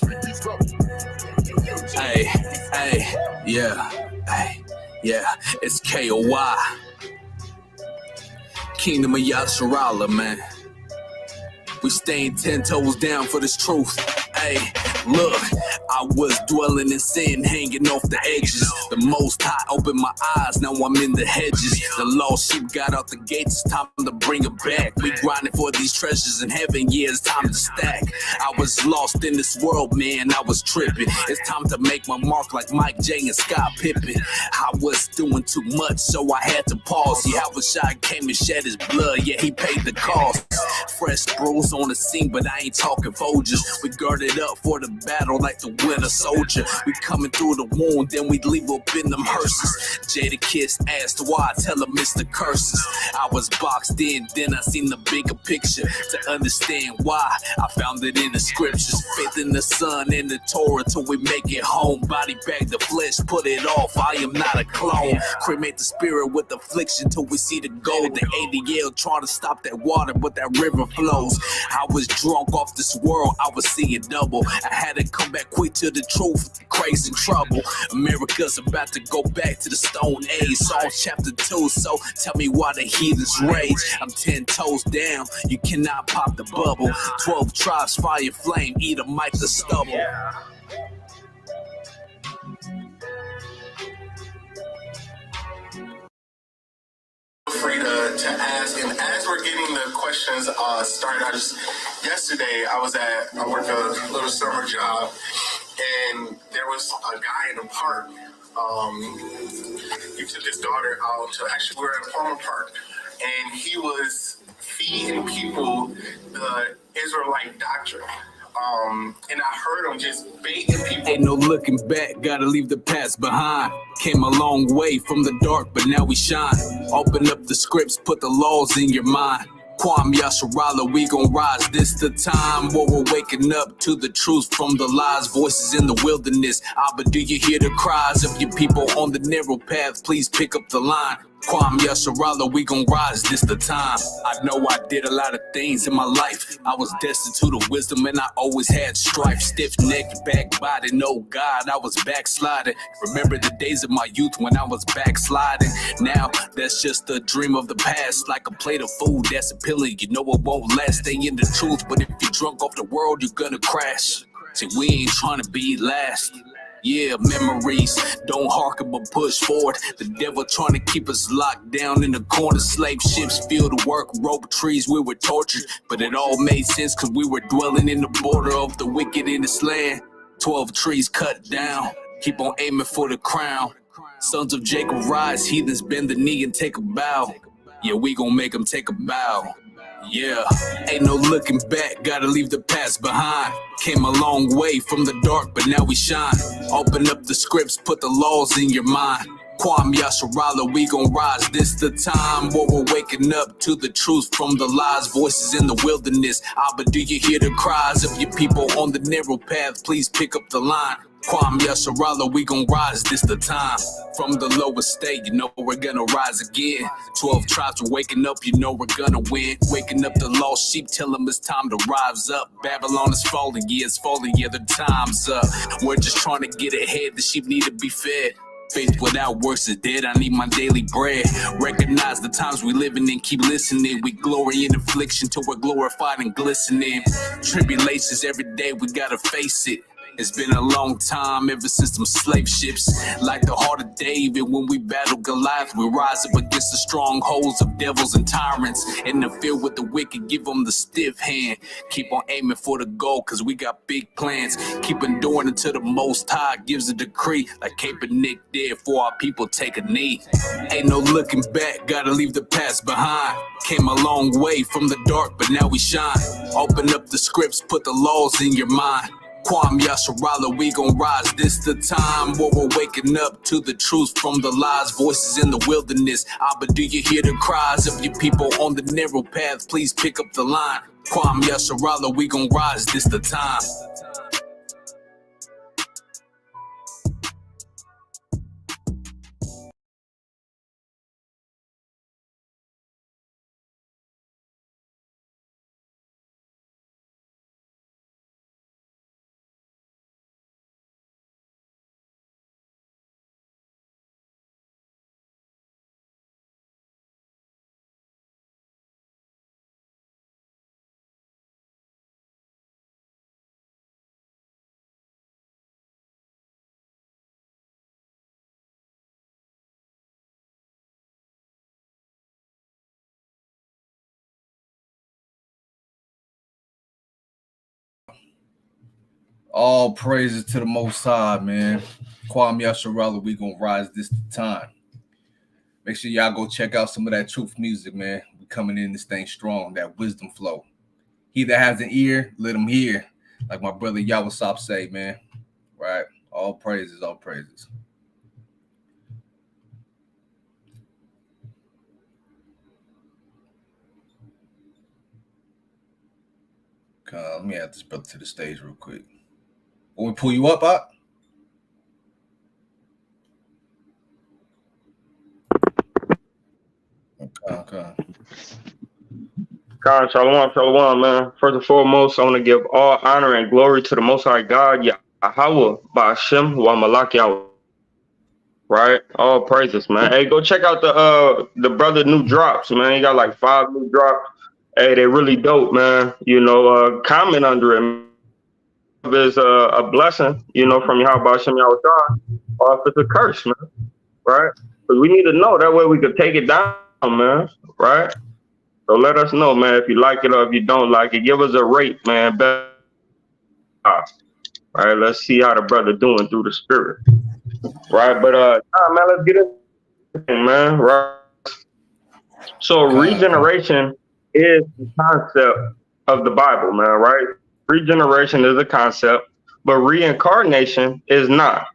Hey, hey, yeah, hey, yeah, it's K.O.Y. Kingdom of Yasharala, man. We staying 10 toes down for this truth. Hey, look, I was dwelling in sin, hanging off the edges. The Most High opened my eyes, now I'm in the hedges. The lost sheep got out the gates, it's time to bring it back. We grinding for these treasures in heaven, yeah, it's time to stack. I was lost in this world, man, I was tripping. It's time to make my mark like Mike J and Scott Pippen. I was doing too much, so I had to pause. Yeah, Havashai came and shed his blood, yeah, he paid the cost. Fresh bros on the scene, but I ain't talking Folgers. We girded up for the battle like the winter soldier. We coming through the wound, then we leave up in them hearses. Jada Kiss asked why, tell him it's the curses. I was boxed in, then I seen the bigger picture. To understand why, I found it in the scriptures. Faith in the Son and the Torah till we make it home. Body bag the flesh, put it off, I am not a clone. Cremate the spirit with affliction till we see the gold. The ADL trying to stop that water, but that river flows. I was drunk off this world, I was seeing double. I had to come back quick to the truth, crazy trouble. America's about to go back to the Stone Age. Psalms chapter 2, so tell me why the heathens rage. I'm 10 toes down, you cannot pop the bubble. 12 tribes, fire flame, eat 'em like the stubble. Free to ask, and as we're getting the questions started, yesterday I worked a little summer job, and there was a guy in the park. He took his daughter out to, actually we were at a Palmer Park, and he was feeding people the Israelite doctrine. And I heard him just baiting people. Ain't no looking back, gotta leave the past behind. Came a long way from the dark, but now we shine. Open up the scripts, put the laws in your mind. Kwam Yasharala, we gon' rise. This the time where we're waking up to the truth from the lies. Voices in the wilderness. Abba, do you hear the cries of your people on the narrow path? Please pick up the line. Kwam Yasharala, we gon' rise, this the time. I know I did a lot of things in my life. I was destitute of wisdom and I always had strife. Stiff-necked, backbiting, oh God, I was backsliding. Remember the days of my youth when I was backsliding. Now, that's just a dream of the past. Like a plate of food that's appealing, you know it won't last. Stay in the truth, but if you're drunk off the world, you're gonna crash. See, we ain't trying to be last. Yeah, memories, don't hearken but push forward. The devil trying to keep us locked down in the corner. Slave ships, field work, rope trees, we were tortured. But it all made sense cause we were dwelling in the border of the wicked in this land. 12 trees cut down, keep on aiming for the crown. Sons of Jacob rise, heathens bend the knee and take a bow. Yeah, we gon' make them take a bow. Yeah, ain't no looking back, gotta leave the past behind. Came a long way from the dark, but now we shine. Open up the scripts, put the laws in your mind. Kwam Yasharala, we gon' rise. This the time where we're waking up to the truth from the lies. Voices in the wilderness. Abba, do you hear the cries of your people on the narrow path? Please pick up the line. Kwam Yasharala, we gon' rise, this the time. From the lower state, you know we're gonna rise again. 12 tribes are waking up, you know we're gonna win. Waking up the lost sheep, tell them it's time to rise up. Babylon is falling, yeah, it's falling, yeah, the time's up. We're just trying to get ahead, the sheep need to be fed. Faith without works is dead, I need my daily bread. Recognize the times we living in, keep listening. We glory in affliction till we're glorified and glistening. Tribulations every day, we gotta face it. It's been a long time ever since them slave ships. Like the heart of David when we battle Goliath, we rise up against the strongholds of devils and tyrants. In the field with the wicked, give them the stiff hand. Keep on aiming for the goal, cause we got big plans. Keep enduring until the Most High gives a decree. Like Kaepernick did for our people take a knee. Ain't no looking back, gotta leave the past behind. Came a long way from the dark, but now we shine. Open up the scripts, put the laws in your mind. Kwam Yasharala, we gon' rise. This the time where we're waking up to the truth from the lies. Voices in the wilderness. Abba, do you hear the cries of your people on the narrow path? Please pick up the line. Kwam Yasharala, we gon' rise. This the time. All praises to the Most High, man. Kwame Yasharala, we gonna rise this time. Make sure y'all go check out some of that truth music, man. We coming in this thing strong, that wisdom flow. He that has an ear, let him hear. Like my brother Yawasop say, man. Right? All praises, all praises. Let me add this brother to the stage real quick. When we pull you up, Op? Okay. God, shalom, man. First and foremost, I want to give all honor and glory to the Most High God, Yahweh, Ba'ashem, wa Malak Yahweh. Right? All praises, man. Hey, go check out the brother new drops, man. He got like 5 new drops. Hey, they really dope, man. Comment under it. If it's a blessing, from Yahweh Ba'ashem Yahweh, or if it's a curse, man. Right? Because we need to know. That way we could take it down, man. Right? So let us know, man, if you like it or if you don't like it. Give us a rate, man. All right, let's see how the brother doing through the spirit. Right, but man, let's get into it, man. Right. So regeneration is the concept of the Bible, man. Right. Regeneration is a concept, but reincarnation is not.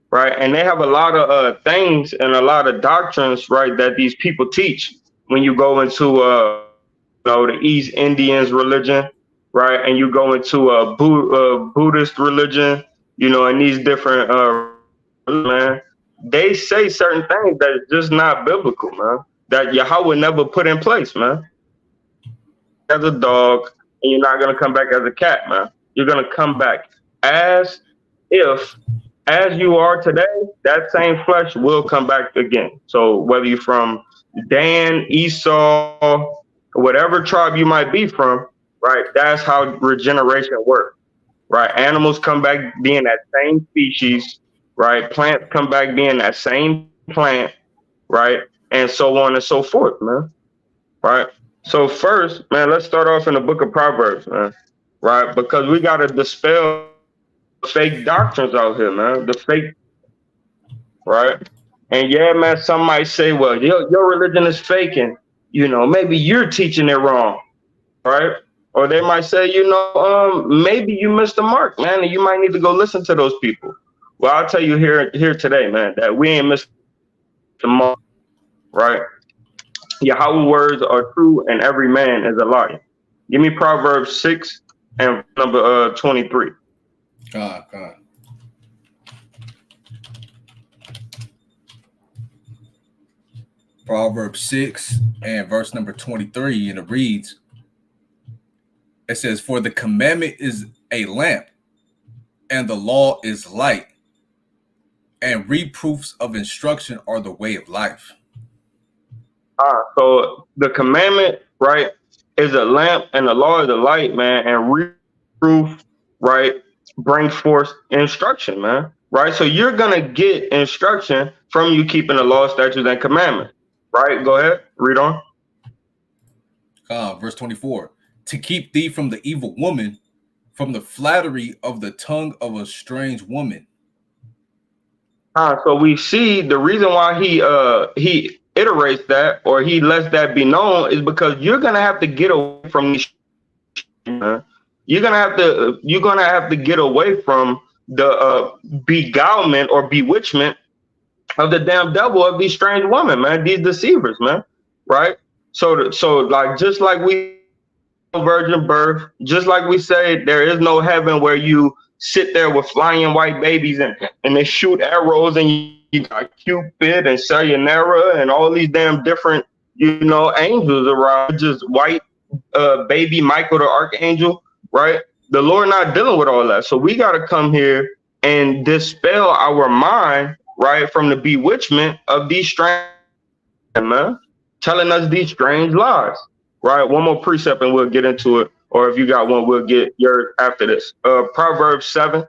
Right, and they have a lot of things and a lot of doctrines, right, that these people teach when you go into the East Indians religion, right, and you go into a Buddhist religion, and these different man, they say certain things that is just not biblical, man. That Yahweh never put in place, man. As a dog, and you're not gonna come back as a cat, man. You're gonna come back as you are today. That same flesh will come back again. So whether you're from Dan, Esau, whatever tribe you might be from, right? That's how regeneration works, right? Animals come back being that same species, right? Plants come back being that same plant, right? And so on and so forth, man, right? So first, man, let's start off in the book of Proverbs, man, right? Because we got to dispel fake doctrines out here, man, the fake, right? And yeah, man, some might say, well, your religion is faking. Maybe you're teaching it wrong, right? Or they might say, maybe you missed the mark, man, and you might need to go listen to those people. Well, I'll tell you here today, man, that we ain't missed the mark, right? Yahweh words are true, and every man is a liar. Give me Proverbs 6 and number 23. God. Proverbs 6 and verse number 23, and it reads, it says, for the commandment is a lamp, and the law is light, and reproofs of instruction are the way of life. So the commandment, right, is a lamp, and the law is a light, man, and reproof, right, brings forth instruction, man, right? So you're going to get instruction from you keeping the law, statutes, and commandments, right? Go ahead, read on. Verse 24, to keep thee from the evil woman, from the flattery of the tongue of a strange woman. So we see the reason why he iterates that, or he lets that be known, is because you're gonna have to get away from these. You're gonna have to get away from the beguilement or bewitchment of the damn devil of these strange women, man. These deceivers, man. Right? So like, just like we virgin birth, just like we say there is no heaven where you sit there with flying white babies and they shoot arrows, and you got Cupid and Sayonara and all these damn different, angels around, just white baby Michael the Archangel, right? The Lord not dealing with all that. So we got to come here and dispel our mind, right, from the bewitchment of these strange, man, telling us these strange lies, right? One more precept and we'll get into it. Or if you got one, we'll get yours after this. Proverbs 7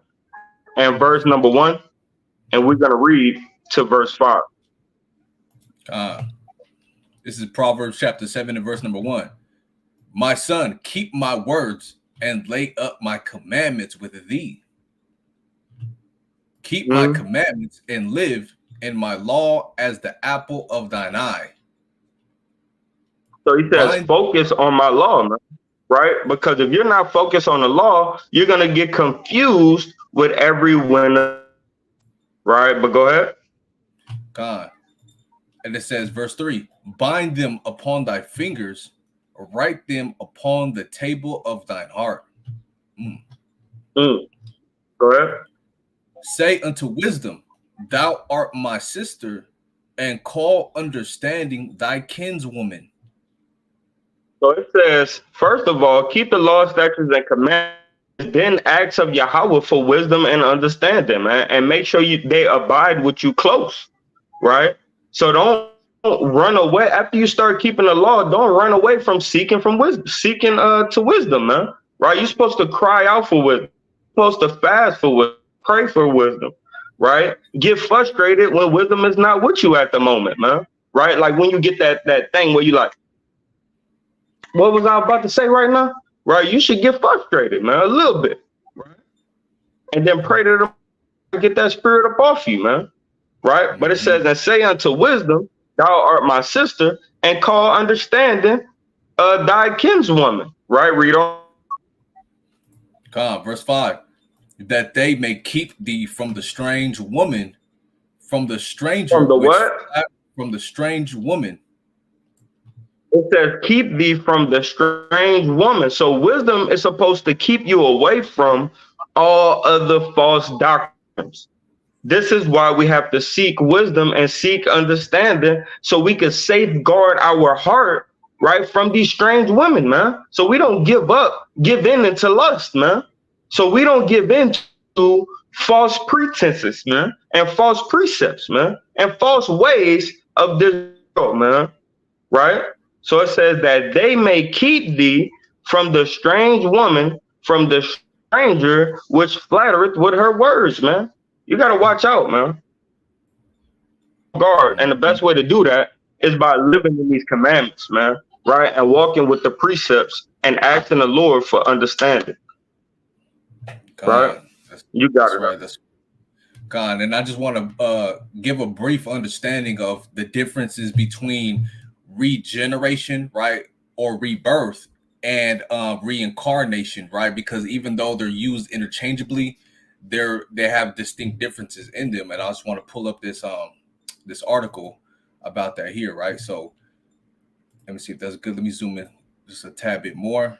and verse number 1. And we're going to read to verse 5. This is Proverbs chapter 7 and verse number 1. My son, keep my words and lay up my commandments with thee. Keep my commandments and live in my law as the apple of thine eye. So he says, Bind, focus on my law, man. Right? Because if you're not focused on the law, you're gonna get confused with every winner. Right? But go ahead. God. And it says, verse 3, bind them upon thy fingers, write them upon the table of thine heart. Go ahead. Say unto wisdom, thou art my sister, and call understanding thy kinswoman. So it says, first of all, keep the law, statutes, and commandments, then acts of Yahweh for wisdom and understanding, man. And make sure they abide with you close, right? So don't run away. After you start keeping the law, don't run away from seeking to wisdom, man. Right? You're supposed to cry out for wisdom. You're supposed to fast for wisdom, pray for wisdom, right? Get frustrated when wisdom is not with you at the moment, man. Right? Like when you get that thing where you like, what was I about to say right now? Right, you should get frustrated, man, a little bit, right? And then pray to them, get that spirit up off you, man. Right? But it says, and say unto wisdom, thou art my sister, and call understanding thy kinswoman. Right? Read on. Verse 5, that they may keep thee from the strange woman, from the stranger. From the what? From the strange woman. It says, keep thee from the strange woman. So wisdom is supposed to keep you away from all other false doctrines. This is why we have to seek wisdom and seek understanding so we can safeguard our heart, right, from these strange women, man. So we don't give in into lust, man. So we don't give in to false pretenses, man, and false precepts, man, and false ways of this world, man, right? So it says that they may keep thee from the strange woman, from the stranger, which flattereth with her words, man. You got to watch out, man. Guard. And the best way to do that is by living in these commandments, man, right? And walking with the precepts and asking the Lord for understanding. Right? You got it. Right. That's God. And I just want to give a brief understanding of the differences between regeneration, right, or rebirth, and reincarnation, right? Because even though they're used interchangeably, they have distinct differences in them. And I just want to pull up this article about that here, right? So let me see if that's good. Let me zoom in just a tad bit more.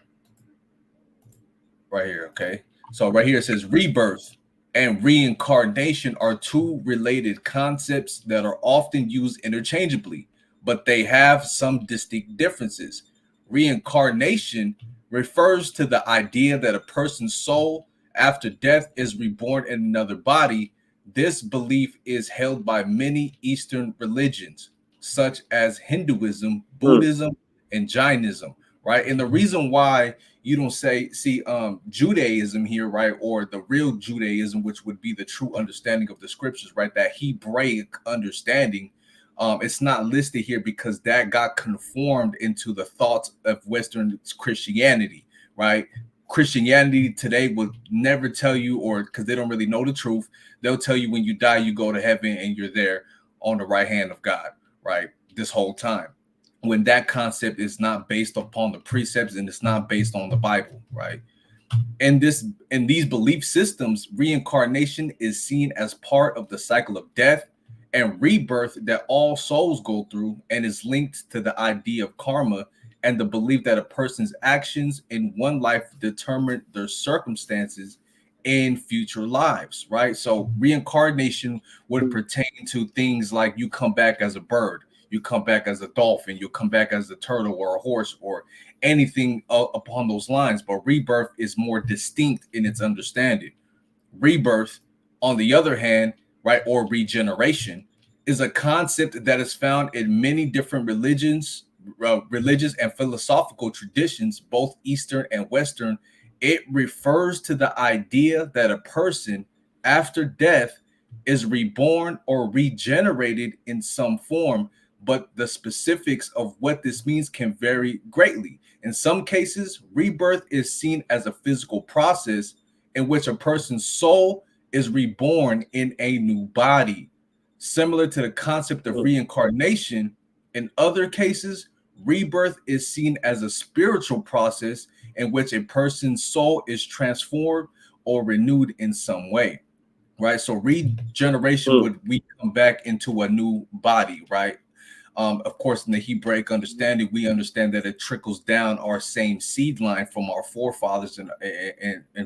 Right here, okay. So right here it says rebirth and reincarnation are two related concepts that are often used interchangeably, but they have some distinct differences. Reincarnation refers to the idea that a person's soul after death is reborn in another body. This belief is held by many Eastern religions, such as Hinduism, Buddhism, and Jainism, right? And the reason why you don't see Judaism here, right, or the real Judaism, which would be the true understanding of the scriptures, right, that Hebraic understanding, it's not listed here because that got conformed into the thoughts of Western Christianity, right? Christianity today would never tell you, or because they don't really know the truth, they'll tell you when you die, you go to heaven and you're there on the right hand of God, right? This whole time, when that concept is not based upon the precepts and it's not based on the Bible, right? In these belief systems, reincarnation is seen as part of the cycle of death and rebirth that all souls go through, and is linked to the idea of karma and the belief that a person's actions in one life determine their circumstances in future lives, right? So reincarnation would pertain to things like you come back as a bird, you come back as a dolphin, you come back as a turtle or a horse or anything upon those lines. But rebirth is more distinct in its understanding. Rebirth, on the other hand, right, or regeneration, is a concept that is found in many different religions, religious and philosophical traditions, both Eastern and Western. It refers to the idea that a person after death is reborn or regenerated in some form, but the specifics of what this means can vary greatly. In some cases, rebirth is seen as a physical process in which a person's soul is reborn in a new body. Similar to the concept of reincarnation, in other cases, rebirth is seen as a spiritual process in which a person's soul is transformed or renewed in some way, right? So regeneration would we come back into a new body, right? Of course, in the Hebraic understanding, we understand that it trickles down our same seed line from our forefathers and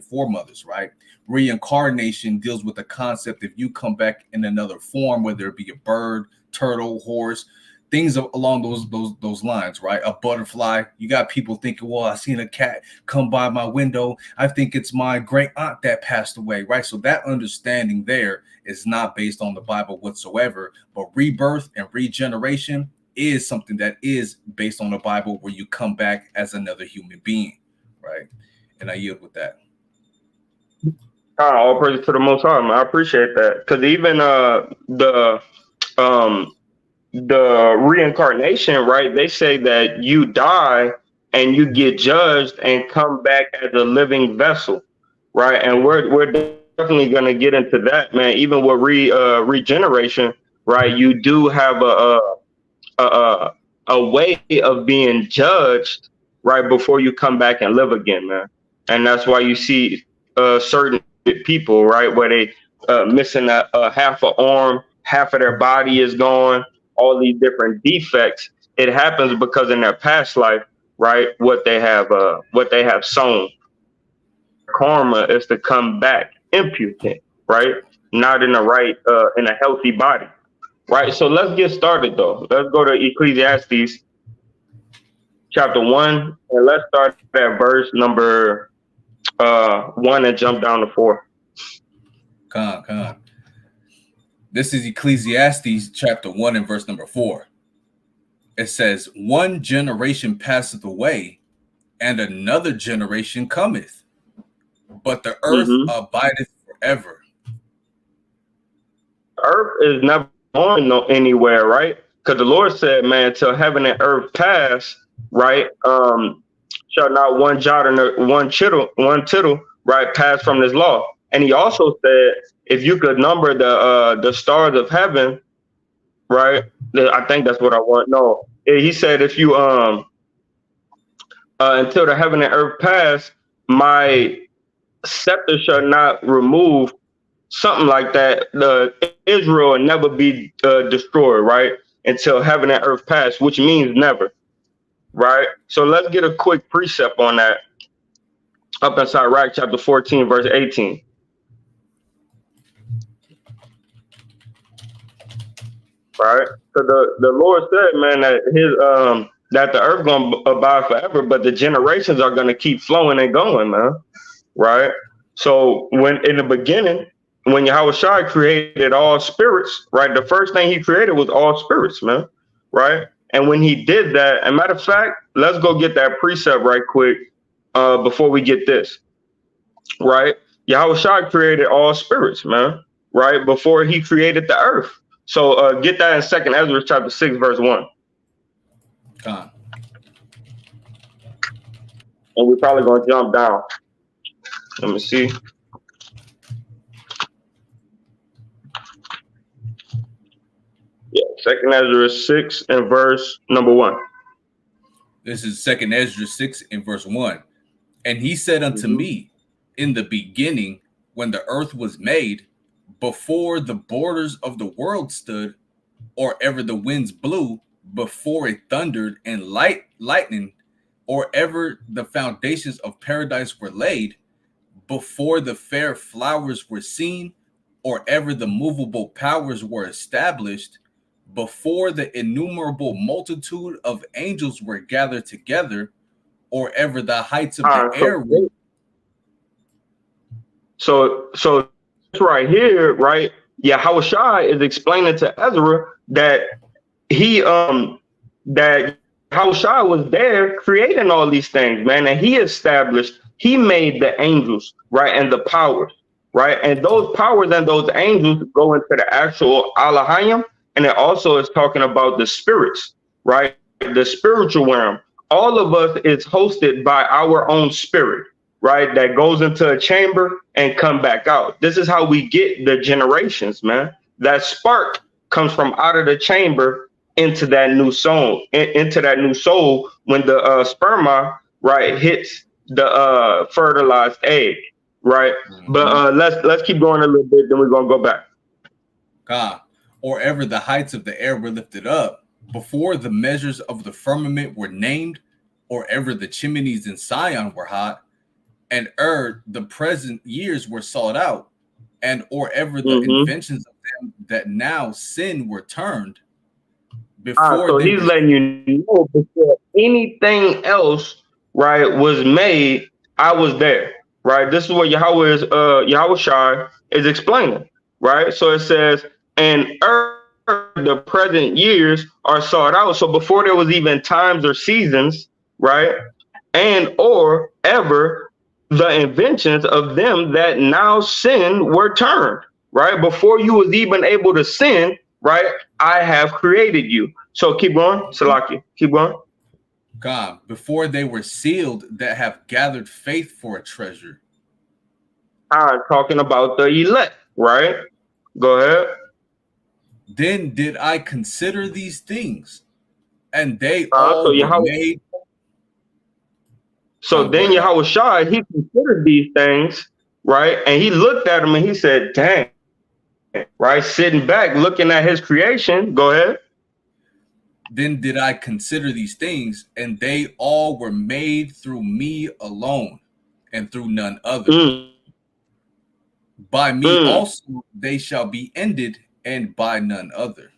foremothers, right? Reincarnation deals with the concept if you come back in another form, whether it be a bird, turtle, horse, things along those lines, right? A butterfly. You got people thinking, well, I seen a cat come by my window. I think it's my great aunt that passed away, right? So that understanding there is not based on the Bible whatsoever, but rebirth and regeneration is something that is based on the Bible, where you come back as another human being, right? And I yield with that. All praise to the Most High, man. I appreciate that, because even the reincarnation, right? They say that you die and you get judged and come back as a living vessel, right? And we're definitely gonna get into that, man. Even with regeneration, right? You do have a way of being judged right before you come back and live again, man. And that's why you see certain people, right, where they missing a half an arm, half of their body is gone, all these different defects. It happens because in their past life, right, what they have sown. Karma is to come back impotent, right, not in the right, in a healthy body, right. So let's get started though. Let's go to Ecclesiastes chapter 1, and let's start at verse number 1 and jump down to 4. Come on. This is Ecclesiastes chapter 1 and verse number 4. It says, one generation passeth away, and another generation cometh, but the earth abideth forever. Earth is never going anywhere, right? Because the Lord said, man, till heaven and earth pass, right, shall not one jot or one tittle, right, pass from this law. And he also said, if you could number the stars of heaven, right? I think that's what I want. No, he said, if you until the heaven and earth pass, my scepter shall not remove, something like that. The Israel will never be destroyed, right? Until heaven and earth pass, which means never, right? So let's get a quick precept on that up inside Sirach chapter 14, verse 18. Right? So the Lord said, man, that his that the earth gonna abide forever, but the generations are gonna keep flowing and going, man. Right? So when in the beginning, when Yahushua created all spirits, right, the first thing he created was all spirits, man. Right? And when he did that, and matter of fact, let's go get that precept right quick before we get this. Right? Yahushua created all spirits, man, right, before he created the earth. So get that in 2nd Ezra chapter 6, verse 1. Come. And we're probably going to jump down. Let me see. Yeah, 2nd Ezra 6 and verse number 1. This is 2nd Ezra 6 and verse 1. And he said unto me, in the beginning, when the earth was made, before the borders of the world stood, or ever the winds blew, before it thundered and lightning, or ever the foundations of paradise were laid, before the fair flowers were seen, or ever the movable powers were established, before the innumerable multitude of angels were gathered together, or ever the heights of the air were. So right here, right? Yahushua is explaining to Ezra that that Yahushua was there creating all these things, man, and he made the angels, right, and the powers, right, and those powers and those angels go into the actual Alahayim, and it also is talking about the spirits, right, the spiritual realm. All of us is hosted by our own spirit, right, that goes into a chamber and come back out. This is how we get the generations, man. That spark comes from out of the chamber into that new soul, into that new soul when the sperma, right, hits the fertilized egg, right. But let's keep going a little bit, then we're gonna go back. God, or ever the heights of the air were lifted up, before the measures of the firmament were named, or ever the chimneys in Sion were hot, and the present years were sought out, and or ever the inventions of them that now sin were turned. Before so he's letting you know before anything else, right, was made, I was there, right? This is what Yahweh is, Yahweh Shai is explaining, right? So it says, and the present years are sought out. So before there was even times or seasons, right, and or ever the inventions of them that now sin were turned, right? Before you was even able to sin, right, I have created you. So keep going, Salaki, keep going. God, before they were sealed, that have gathered faith for a treasure. I'm talking about the elect, right? Go ahead. Then did I consider these things, and they all so were Yahweh, made. So then Yahweh Shai, he considered these things, right? And he looked at them and he said, dang, right? Sitting back, looking at his creation. Go ahead. Then did I consider these things, and they all were made through me alone, and through none other. By me also they shall be ended, and by none other.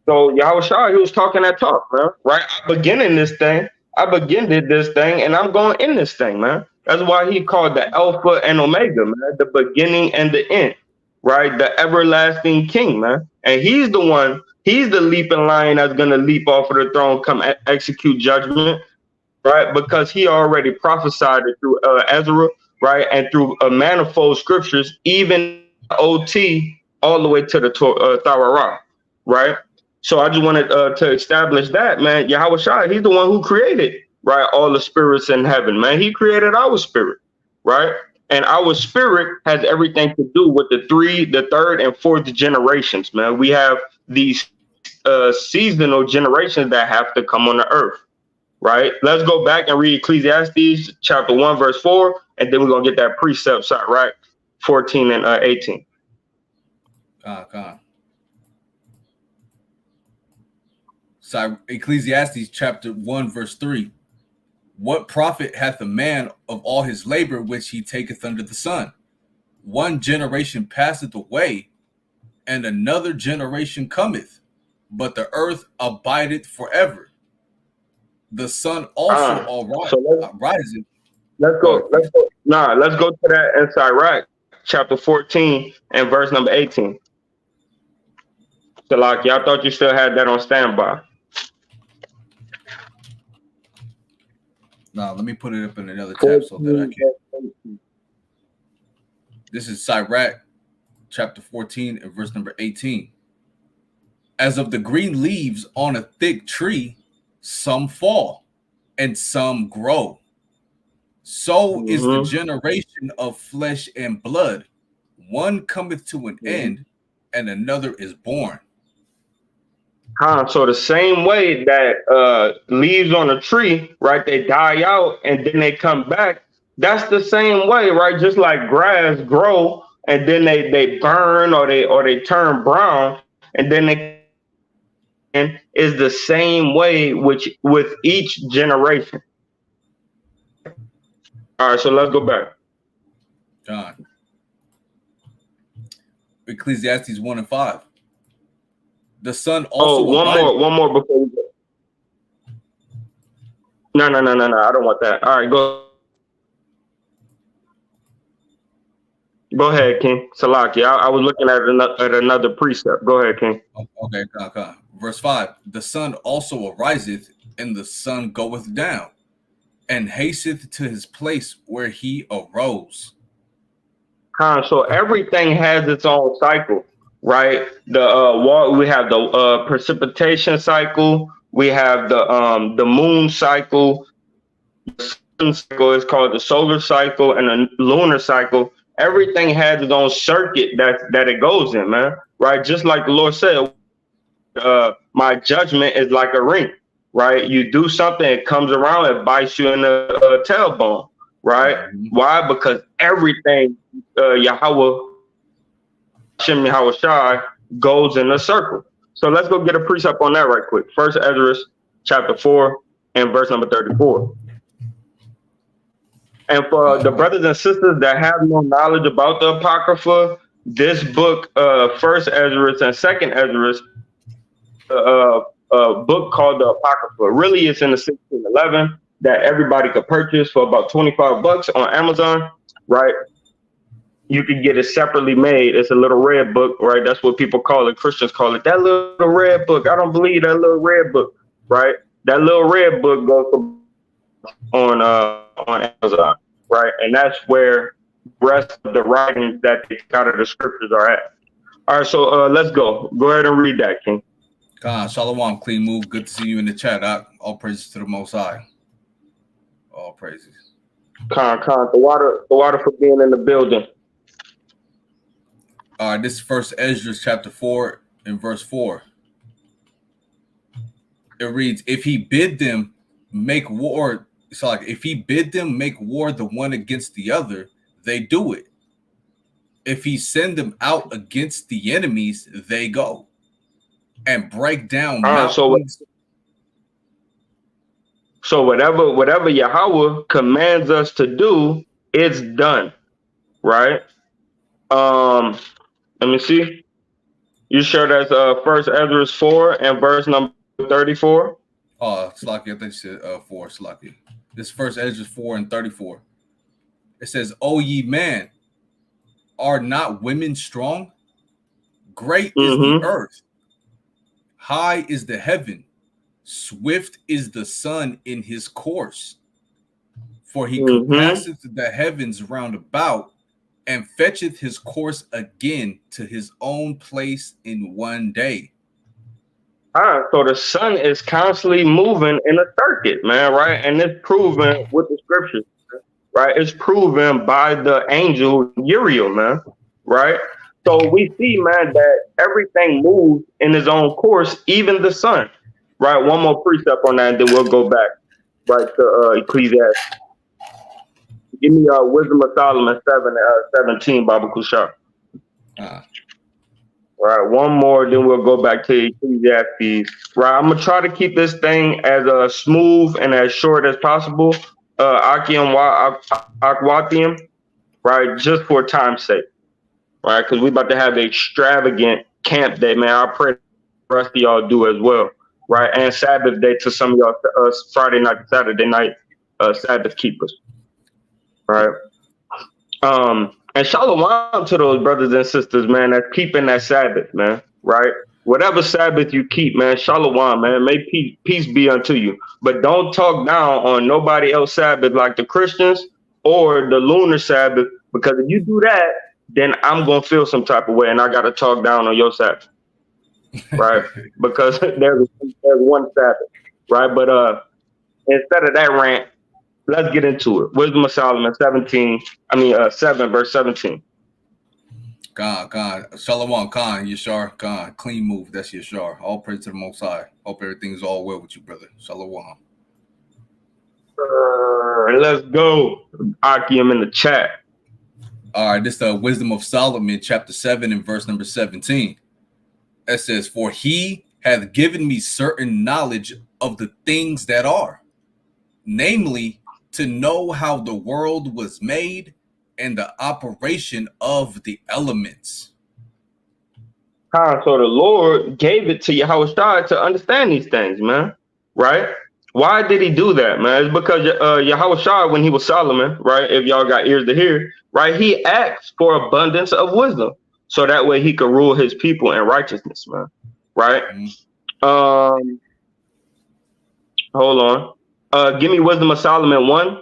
So Yahweh Shai, he was talking that talk, man. Right? I begin this thing, and I'm going in this thing, man. That's why he called the Alpha and Omega, man, the beginning and the end, right? The everlasting King, man. And he's the one, he's the leaping lion that's gonna leap off of the throne, come execute judgment, right? Because he already prophesied it through Ezra, right, and through manifold scriptures, even OT, all the way to the Thararah, right? So I just wanted to establish that, man. Yahweh Shai, he's the one who created, right, all the spirits in heaven, man. He created our spirit, right? And our spirit has everything to do with the third, and fourth generations, man. We have these seasonal generations that have to come on the earth, right? Let's go back and read Ecclesiastes chapter 1, verse 4, and then we're going to get that precept side, right? 14 and 18. So Ecclesiastes chapter 1, verse 3. What profit hath a man of all his labor which he taketh under the sun? One generation passeth away, and another generation cometh, but the earth abideth forever. The sun also riseth. Let's go to that in Sirach, chapter 14 and verse number 18. So like, I thought you still had that on standby. No, let me put it up in another tab so that I can. This is Sirach, chapter 14 and verse number 18. As of the green leaves on a thick tree, some fall and some grow. So is the generation of flesh and blood. One cometh to an end, and another is born. So the same way that leaves on a tree, right, they die out and then they come back. That's the same way, right? Just like grass grow and then they burn or they turn brown and then they is the same way with each generation. All right, so let's go back. John. Ecclesiastes 1 and 5. The sun also. One more before we go. No. I don't want that. All right, go. Go ahead, King. Salaki. I was looking at another precept. Go ahead, King. Okay. Verse 5. The sun also ariseth, and the sun goeth down, and hasteth to his place where he arose. So everything has its own cycle, right? We have the precipitation cycle, we have the moon cycle, the cycle is called the solar cycle and the lunar cycle. Everything has its own circuit that it goes in, man. Right? Just like the Lord said, my judgment is like a ring. Right? You do something, it comes around, it bites you in the tailbone. Right? Mhm. Why? Because everything Yahweh Shem Yahweh Shai goes in a circle. So let's go get a precept on that right quick. First Ezra chapter 4 and verse number 34. And for the brothers and sisters that have no knowledge about the Apocrypha, this book, First Ezra and Second Ezra, a book called the Apocrypha. Really, it's in the 1611 that everybody could purchase for about $25 on Amazon, right? You can get it separately made. It's a little red book, right? That's what people call it. Christians call it that little red book. I don't believe that little red book, right? That little red book goes on Amazon, right? And that's where the rest of the writings that they got of the scriptures are at. All right, so let's go. Go ahead and read that, King. Khan, Shalom, clean move. Good to see you in the chat. All praises to the Most High. All praises. Khan, the water for being in the building. All right, this is First Ezra chapter 4 and verse 4. It reads, if he bid them make war, it's like if he bid them make war the one against the other, they do it. If he send them out against the enemies, they go and break down mountains. So whatever Yahweh commands us to do, it's done, right? Let me see. You sure that's First Ezra 4 and verse number 34? Slaki, I think she said 4, Slaki. This First Ezra 4 and 34. It says, O ye man, are not women strong? Great is the earth, high is the heaven, swift is the sun in his course. For he compasseth the heavens round about, and fetcheth his course again to his own place in one day. So the sun is constantly moving in a circuit, man, right? And it's proven with the scriptures, right? It's proven by the angel Uriel, man, right? So we see, man, that everything moves in his own course, even the sun, right? One more precept on that, and then we'll go back, right, to Ecclesiastes. Give me Wisdom of Solomon 17, Baba Kushar. All right, one more, then we'll go back to Ecclesiastes. Right, I'm gonna try to keep this thing as smooth and as short as possible. Akwathium, right, just for time's sake, right? Because we about to have an extravagant camp day, man. I pray the rest of y'all do as well, right? And Sabbath day to some of y'all, Friday night, Saturday night, Sabbath keepers, right? And shalom to those brothers and sisters, man, that's keeping that Sabbath, man, right? Whatever Sabbath you keep, man, shalom, man, may peace be unto you. But don't talk down on nobody else's Sabbath like the Christians or the lunar Sabbath, because if you do that, then I'm going to feel some type of way and I got to talk down on your Sabbath, right? Because there's one Sabbath, right? But instead of that rant, let's get into it. Wisdom of Solomon 7 verse 17. God, Shalom, Khan, Yashar, Khan, clean move. That's Yashar. All praise to the Most High. Hope everything's all well with you, brother. Shalom. Let's go. Akim in the chat. All right, this is the Wisdom of Solomon, chapter 7 and verse number 17. It says, for he hath given me certain knowledge of the things that are, namely, to know how the world was made and the operation of the elements. So the Lord gave it to Yahweh Shai to understand these things, man, right? Why did he do that, man? It's because Yahweh Shai, when he was Solomon, right, if y'all got ears to hear, right, he asked for abundance of wisdom so that way he could rule his people in righteousness, man, right? Hold on. Give me Wisdom of Solomon 1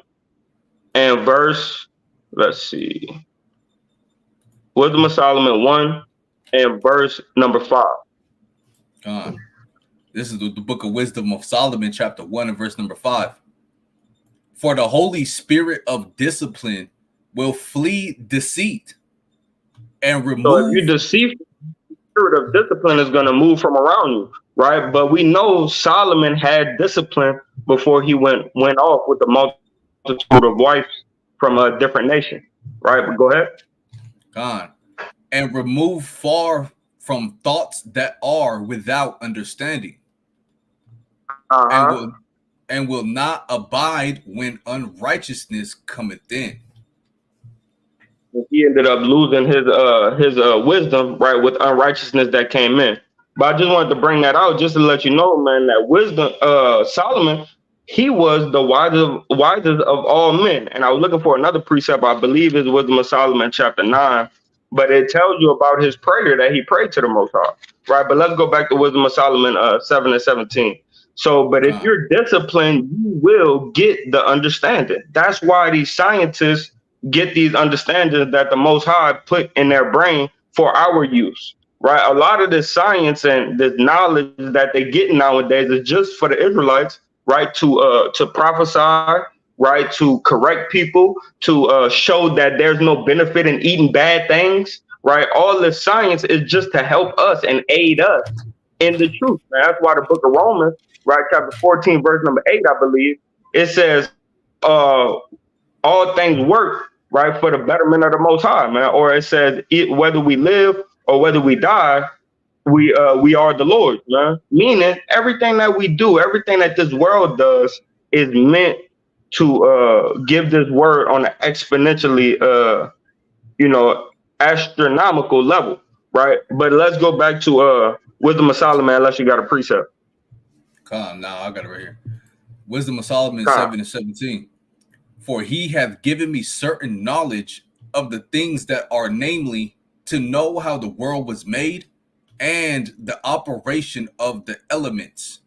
and verse, let's see. Wisdom of Solomon 1 and verse number 5. This is the book of Wisdom of Solomon, chapter 1 and verse number 5. For the Holy Spirit of discipline will flee deceit and So if you remove. deceive, the spirit of discipline is going to move from around you, right? But we know Solomon had discipline before he went off with the multitude of wives from a different nation, right? But go ahead. God, and remove far from thoughts that are without understanding, Uh and huh. will not abide when unrighteousness cometh in. He ended up losing his wisdom, right, with unrighteousness that came in. But I just wanted to bring that out just to let you know, man, that wisdom, Solomon, he was the wisest of all men. And I was looking for another precept, I believe is Wisdom of Solomon, chapter 9, but it tells you about his prayer that he prayed to the Most High, right? But let's go back to Wisdom of Solomon 7 and 17. So, but if God, you're disciplined, you will get the understanding. That's why these scientists get these understandings that the Most High put in their brain for our use, right? A lot of this science and this knowledge that they get nowadays is just for the Israelites, right? To prophesy, right? To correct people, to show that there's no benefit in eating bad things, right? All this science is just to help us and aid us in the truth. Man. That's why the book of Romans, right, chapter 14, verse number 8, I believe, it says, uh, all things work right for the betterment of the Most High, man. Or it says, whether we live or whether we die, we are the Lord, man. Meaning everything that we do, everything that this world does, is meant to give this word on an exponentially, you know, astronomical level, right? But let's go back to Wisdom of Solomon, unless you got a precept. come now, I got it right here. Wisdom of Solomon Huh. 7 and 17. For he hath given me certain knowledge of the things that are, namely, to know how the world was made and the operation of the elements.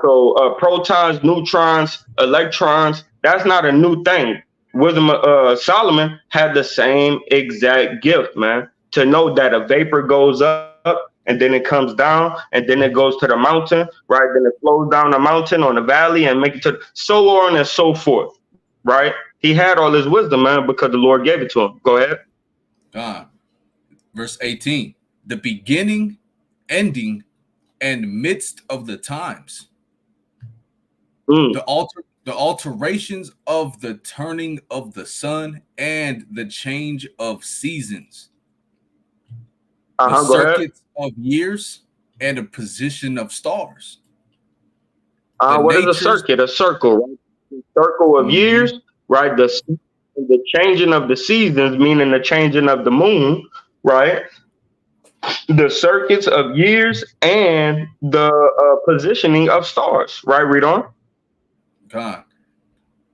So protons, neutrons, electrons, that's not a new thing. Wisdom Solomon had the same exact gift, man, to know that a vapor goes up and then it comes down and then it goes to the mountain, right? Then it flows down the mountain on the valley and make it to so on and so forth, right? He had all this wisdom, man, because the Lord gave it to him. Go ahead. Uh, verse 18. The beginning, ending, and midst of the times. Mm. The alterations of the turning of the sun and the change of seasons, the Go ahead. circuits of years and the position of stars, the What is a natures. circuit? A circle, right? The circle of years, Mhm. right? The changing of the seasons, meaning the changing of the moon, right? The circuits of years and the positioning of stars, right? Read on. God.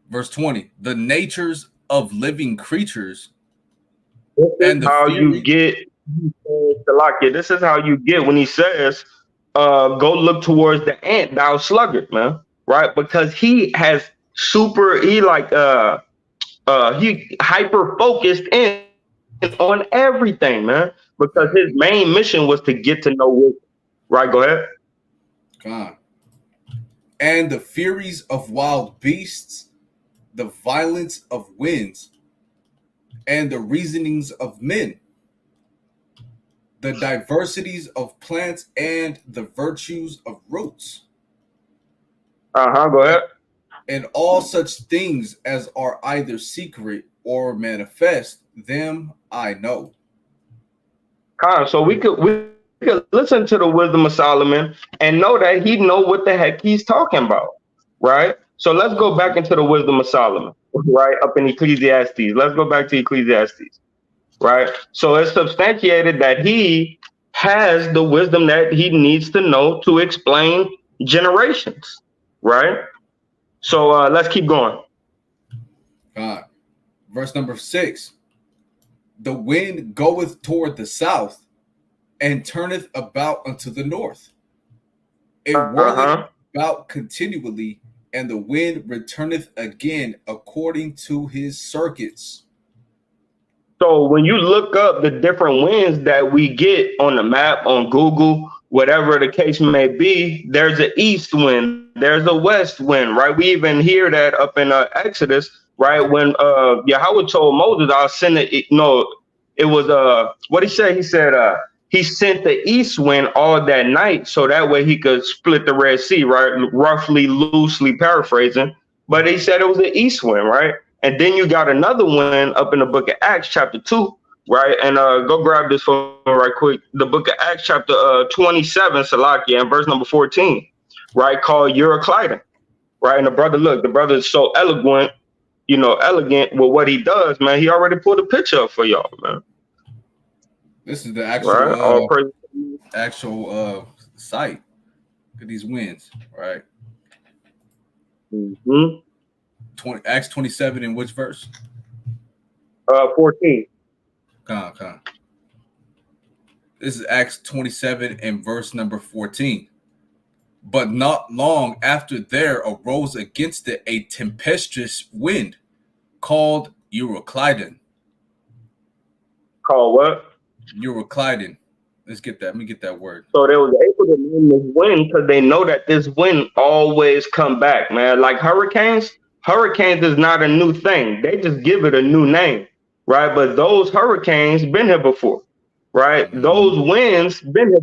Verse 20. The natures of living creatures This is and the how you fury. get, Salakia, this is how you get when he says, go look towards the ant, thou sluggard, man, right? Because he has he hyper focused in on everything, man, because his main mission was to get to know wisdom. Right, go ahead. God. And the furies of wild beasts, the violence of winds, and the reasonings of men, the diversities of plants and the virtues of roots, Go ahead. and all such things as are either secret or manifest, them I know. So we could listen to the wisdom of Solomon and know that he know what the heck he's talking about, right? So let's go back into the wisdom of Solomon, right? Up in Ecclesiastes. Let's go back to Ecclesiastes, right? So it's substantiated that he has the wisdom that he needs to know to explain generations, right? So let's keep going. God. Verse number 6. The wind goeth toward the south and turneth about unto the north. It whirleth Uh-huh. about continually, and the wind returneth again according to his circuits. So when you look up the different winds that we get on the map on Google whatever the case may be, there's an east wind, there's a west wind, right? We even hear that up in Exodus, right? When Yahweh told Moses, I'll send it. No, it was what he said. He said he sent the east wind all that night, so that way he could split the Red Sea, right? Roughly, loosely paraphrasing, but he said it was the east wind, right? And then you got another wind up in the book of Acts, chapter 2, right? And go grab this for me right quick. The book of Acts, chapter 27, Salakia, and verse number 14, right? Called Euroclydon, right? And the brother is so elegant, elegant with what he does, man. He already pulled a picture up for y'all, man. This is the actual right? actual site. Look at these winds, right? Mm-hmm. Acts 27 in which verse? 14. Come. This is Acts 27 and verse number 14. But not long after there arose against it a tempestuous wind called Euroclydon. Called what? Euroclydon. Let's get that. Let me get that word. So they was able to name this wind because they know that this wind always come back, man. Like hurricanes is not a new thing. They just give it a new name, right? But those hurricanes been here before, right? Mm-hmm. Those winds been here.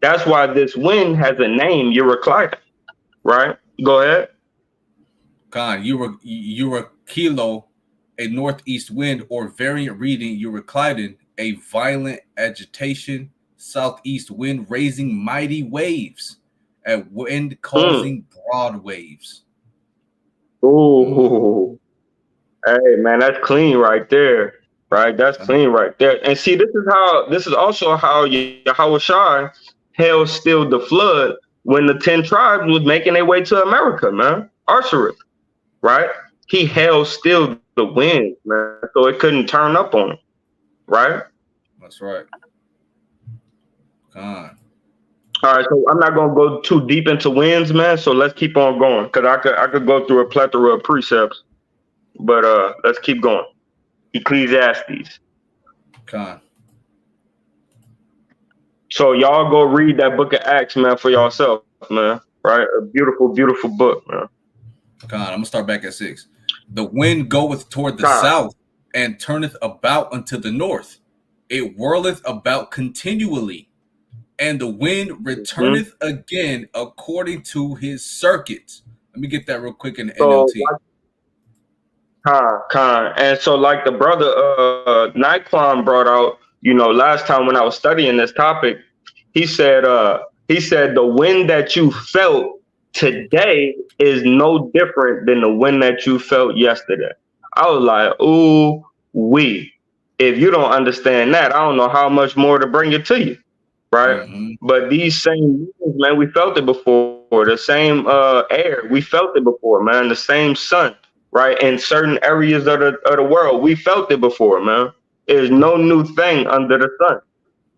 That's why this wind has a name, Euroclydon, right? Go ahead. Eurokilo, a northeast wind, or variant reading Euroclydon, a violent agitation, southeast wind raising mighty waves, and wind causing broad waves. Ooh, hey man, that's clean right there, right? That's clean right there. And see, this is also how Yahweh Shai held still the flood when the 10 tribes was making their way to America, man. Arcerus, right? He held still the wind, man, so it couldn't turn up on him, right? That's right. All right, so I'm not gonna go too deep into winds, man. So let's keep on going, cause I could go through a plethora of precepts, but let's keep going. Ecclesiastes. So y'all go read that book of Acts, man, for yourself, man. Right, a beautiful, beautiful book, man. I'm gonna start back at 6. The wind goeth toward the south and turneth about unto the north. It whirleth about continually, and the wind returneth again according to his circuits. Let me get that real quick in the NLT. And so like the brother Naquan brought out, last time when I was studying this topic, he said the wind that you felt today is no different than the wind that you felt yesterday. I was like, ooh, if you don't understand that, I don't know how much more to bring it to you, right? Mm-hmm. But these same winds, man, we felt it before. The same air, we felt it before, man. The same sun, right? In certain areas of the world, we felt it before, man. There's no new thing under the sun,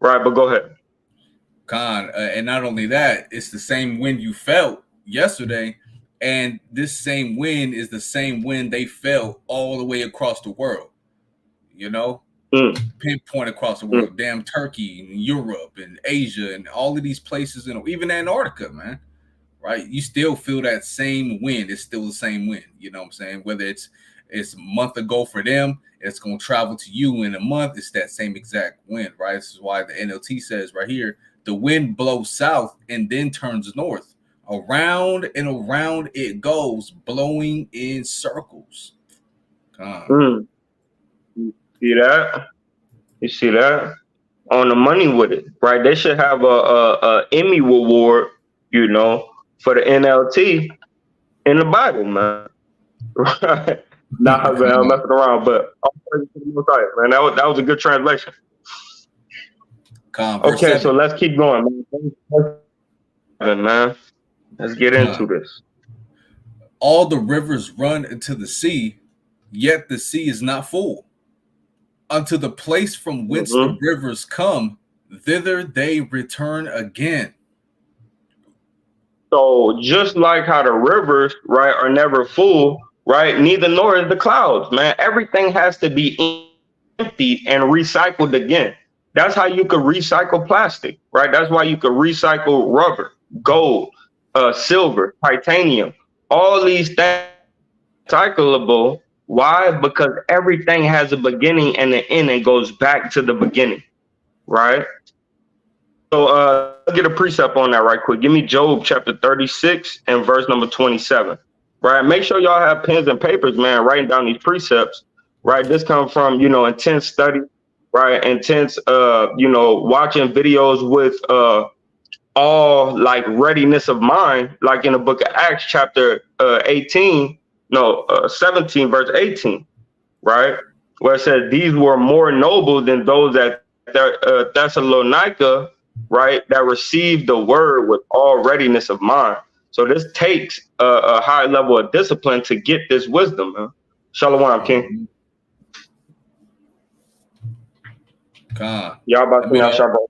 right? But go ahead. And not only that, it's the same wind you felt yesterday, and this same wind is the same wind they felt all the way across the world. Pinpoint across the world, damn Turkey and Europe and Asia and all of these places, even Antarctica, man, right? You still feel that same wind. It's still the same wind, you know what I'm saying? Whether it's a month ago for them, it's going to travel to you in a month. It's that same exact wind, right? This is why the NLT says right here, the wind blows south and then turns north. Around and around it goes, blowing in circles. You see that? On the money with it, right? They should have a Emmy award, for the NLT in the Bible, man. Right? Nah, man, I'm messing around, but man, that was a good translation. Okay, so let's keep going, man. Let's get into this. All the rivers run into the sea, yet the sea is not full. Unto the place from whence the rivers come, thither they return again. So just like how the rivers, right, are never full, right, neither nor is the clouds, man. Everything has to be emptied and recycled again, That's how you could recycle plastic, right? That's why you could recycle rubber, gold, silver, titanium. All these things recyclable. Why? Because everything has a beginning and an end and goes back to the beginning, right? So let's get a precept on that right quick. Give me Job chapter 36 and verse number 27. Right. Make sure y'all have pens and papers, man, writing down these precepts. Right. This comes from, intense study, right? Intense watching videos with all like readiness of mind, like in the book of Acts, chapter 17, verse 18, right? Where it says these were more noble than those at Thessalonica, right? That received the word with all readiness of mind. So this takes a high level of discipline to get this wisdom, man. Shalom, King. God. Y'all about to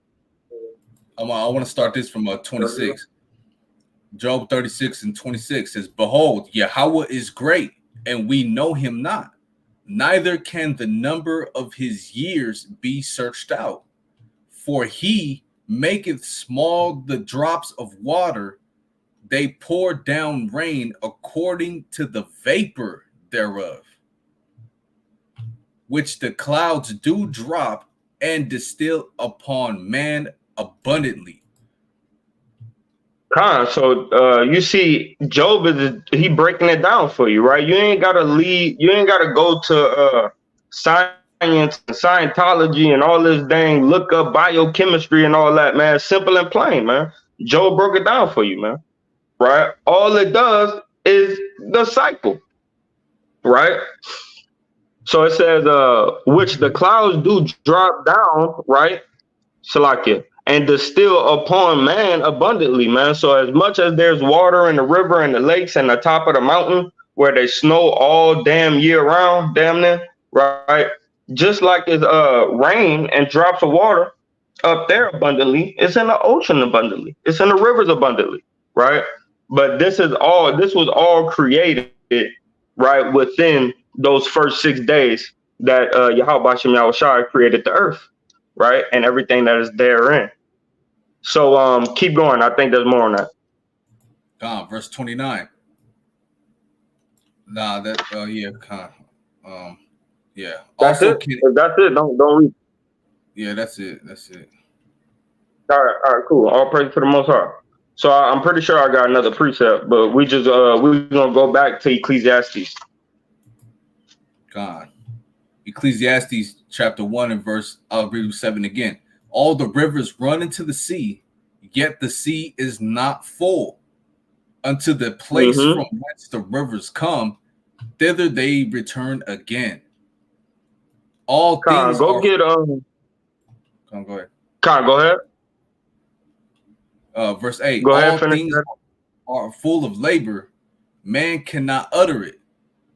I want to start this from 26. Job 36 and 26 says, behold, Yahweh is great, and we know him not. Neither can the number of his years be searched out. For he maketh small the drops of water, they pour down rain according to the vapor thereof, which the clouds do drop and distill upon man abundantly. So you see, Job he breaking it down for you, right? You ain't gotta go to science and Scientology and all this dang look up biochemistry and all that, man. Simple and plain, man. Job broke it down for you, man. Right? All it does is the cycle, right? So it says, which the clouds do drop down, right? Salakia, and distill upon man abundantly, man. So as much as there's water in the river and the lakes and the top of the mountain where they snow all damn year round, damn near, right? Just like it's rain and drops of water up there abundantly, it's in the ocean abundantly, it's in the rivers abundantly, right? But this was all created, right, within those first 6 days that Yahweh Shem Yahushua created the earth, right, and everything that is therein. So keep going. I think there's more on that. Verse 29. That's also it. That's it. Don't read. Yeah, that's it. All right, cool. All praise to the Most High. So I'm pretty sure I got another precept, but we're gonna go back to Ecclesiastes. God. Ecclesiastes chapter 1 and verse, I'll read 7 again. All the rivers run into the sea, yet the sea is not full. Unto the place from whence the rivers come, thither they return again. All things go ahead. Go ahead. Verse 8. Go ahead, all things are full of labor, man cannot utter it.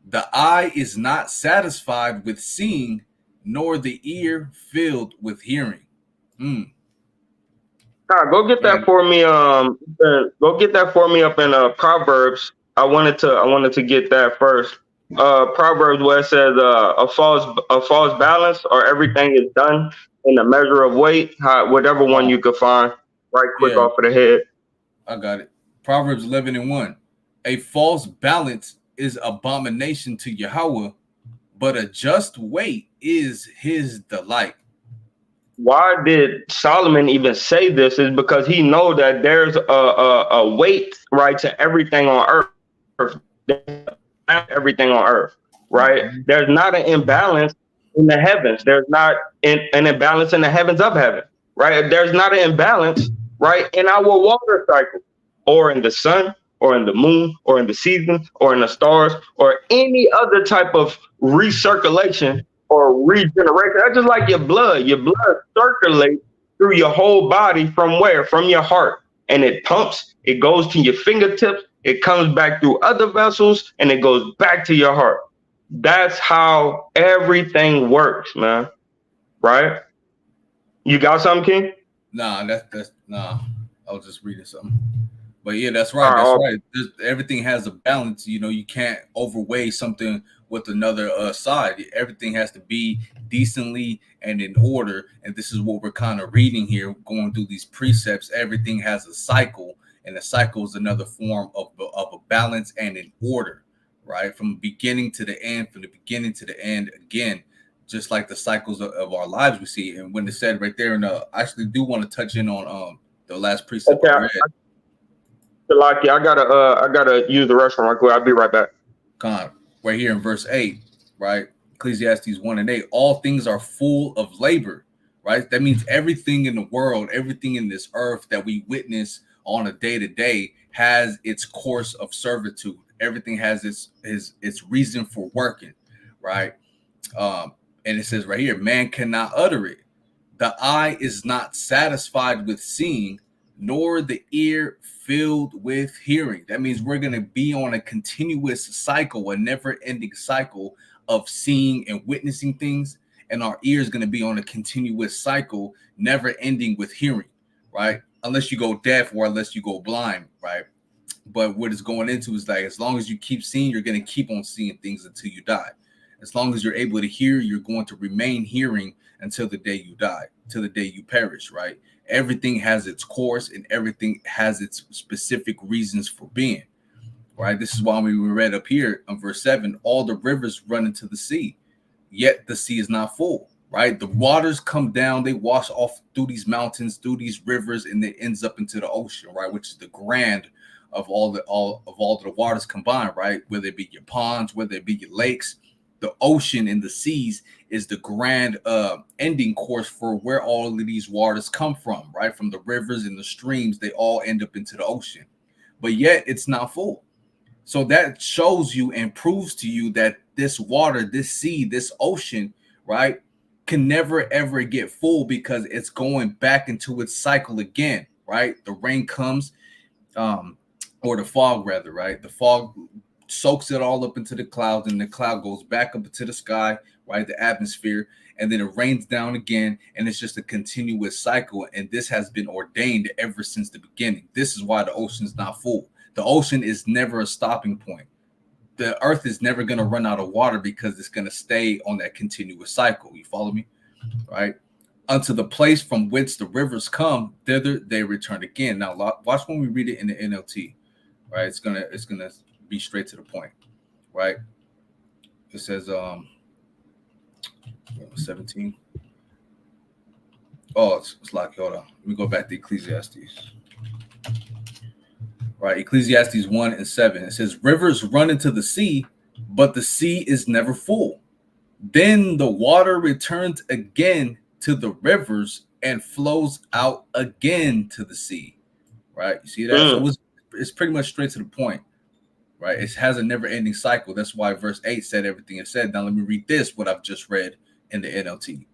The eye is not satisfied with seeing, nor the ear filled with hearing. Go get that for me. Go get that for me up in Proverbs. I wanted to get that first. Proverbs where it says a false balance, or everything is done in a measure of weight. Whatever one you could find, right quick off of the head. I got it. Proverbs 11 and 1. A false balance is abomination to Yahweh, but a just weight is his delight. Why did Solomon even say this? Is because he know that there's a weight, right, to everything on earth. Everything on earth, right? There's not an imbalance in the heavens. There's not an imbalance in the heavens of heaven, right? There's not an imbalance, right, in our water cycle, or in the sun, or in the moon, or in the seasons, or in the stars, or any other type of recirculation or regeneration. That's just like your blood. Your blood circulates through your whole body from where? From your heart. And it pumps, it goes to your fingertips, it comes back through other vessels, and it goes back to your heart. That's how everything works, man. Right? You got something, King? Nah, that's nah. I was just reading something. But yeah, that's All right. right, That's all right. Everything has a balance. You know, you can't overweigh something with another side. Everything has to be decently and in order. And this is what we're kind of reading here, going through these precepts. Everything has a cycle, and a cycle is another form of a balance and an order, right? From beginning to the end, from the beginning to the end, again, just like the cycles of our lives we see. And when it said right there, and I actually do want to touch in on the last precept I okay. read. Salaki, I gotta use the restroom right quick. I'll be right back. Con, right here in verse 8, right? Ecclesiastes 1 and 8. All things are full of labor, right? That means everything in the world, everything in this earth that we witness on a day to day has its course of servitude. Everything has its reason for working, right? And it says right here, man cannot utter it. The eye is not satisfied with seeing, nor the ear filled with hearing. That means we're going to be on a continuous cycle, a never ending cycle of seeing and witnessing things. And our ear is going to be on a continuous cycle, never ending with hearing, right? Unless you go deaf or unless you go blind, right? But what it's going into is like, as long as you keep seeing, you're going to keep on seeing things until you die. As long as you're able to hear, you're going to remain hearing until the day you die, till the day you perish, right? Everything has its course and everything has its specific reasons for being, right? This is why we read up here on verse 7, all the rivers run into the sea, yet the sea is not full, right? The waters come down, they wash off through these mountains, through these rivers, and it ends up into the ocean, right? Which is the grand of all the waters combined, right? Whether it be your ponds, whether it be your lakes, the ocean and the seas is the grand ending course for where all of these waters come from, right? From the rivers and the streams, they all end up into the ocean, but yet it's not full. So that shows you and proves to you that this water, this sea, this ocean, right, can never ever get full because it's going back into its cycle again, right? The rain comes, or the fog rather, right? The fog soaks it all up into the clouds, and the cloud goes back up into the sky, right? The atmosphere, and then it rains down again, and it's just a continuous cycle. And this has been ordained ever since the beginning. This is why the ocean's not full. The ocean is never a stopping point. The earth is never going to run out of water because it's going to stay on that continuous cycle. You follow me? Right? Unto the place from whence the rivers come, thither they return again. Now, watch when we read it in the NLT. Right? It's gonna be straight to the point. Right? It says 17. Oh, it's like, hold on. Let me go back to Ecclesiastes. Right, Ecclesiastes 1 and 7. It says, rivers run into the sea, but the sea is never full. Then the water returns again to the rivers and flows out again to the sea. Right, you see that? So it's pretty much straight to the point. Right, it has a never-ending cycle. That's why verse 8 said everything it said. Now let me read this, what I've just read in the NLT.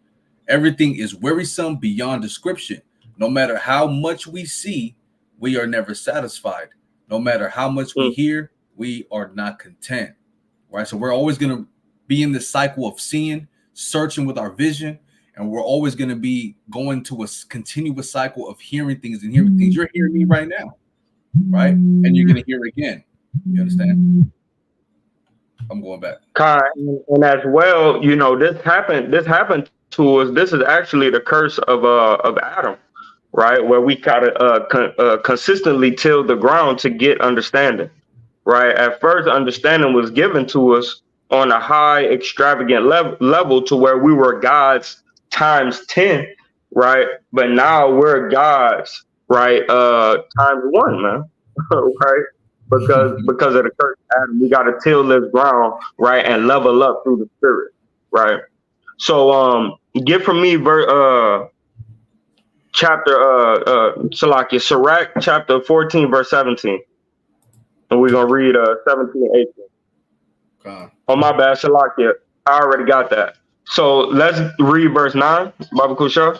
Everything is wearisome beyond description. No matter how much we see, we are never satisfied. No matter how much we hear, we are not content. Right? So we're always going to be in this cycle of seeing, searching with our vision, and we're always going to be going to a continuous cycle of hearing things and hearing things. You're hearing me right now, right? And you're going to hear again. You understand? I'm going back. And as well, you know, this happened to us. This is actually the curse of Adam, right? Where we gotta consistently till the ground to get understanding, right? At first, understanding was given to us on a high, extravagant level to where we were gods times 10, right? But now we're gods, right? Times one, man, right? Because of the curse of Adam, we got to till this ground, right, and level up through the spirit, right? So, get from me, chapter Salakia, Sirach, chapter 14, verse 17, and we're gonna read 17, 18. God. Oh my bad, Salakia, I already got that. So let's read verse 9, Baba Kusha.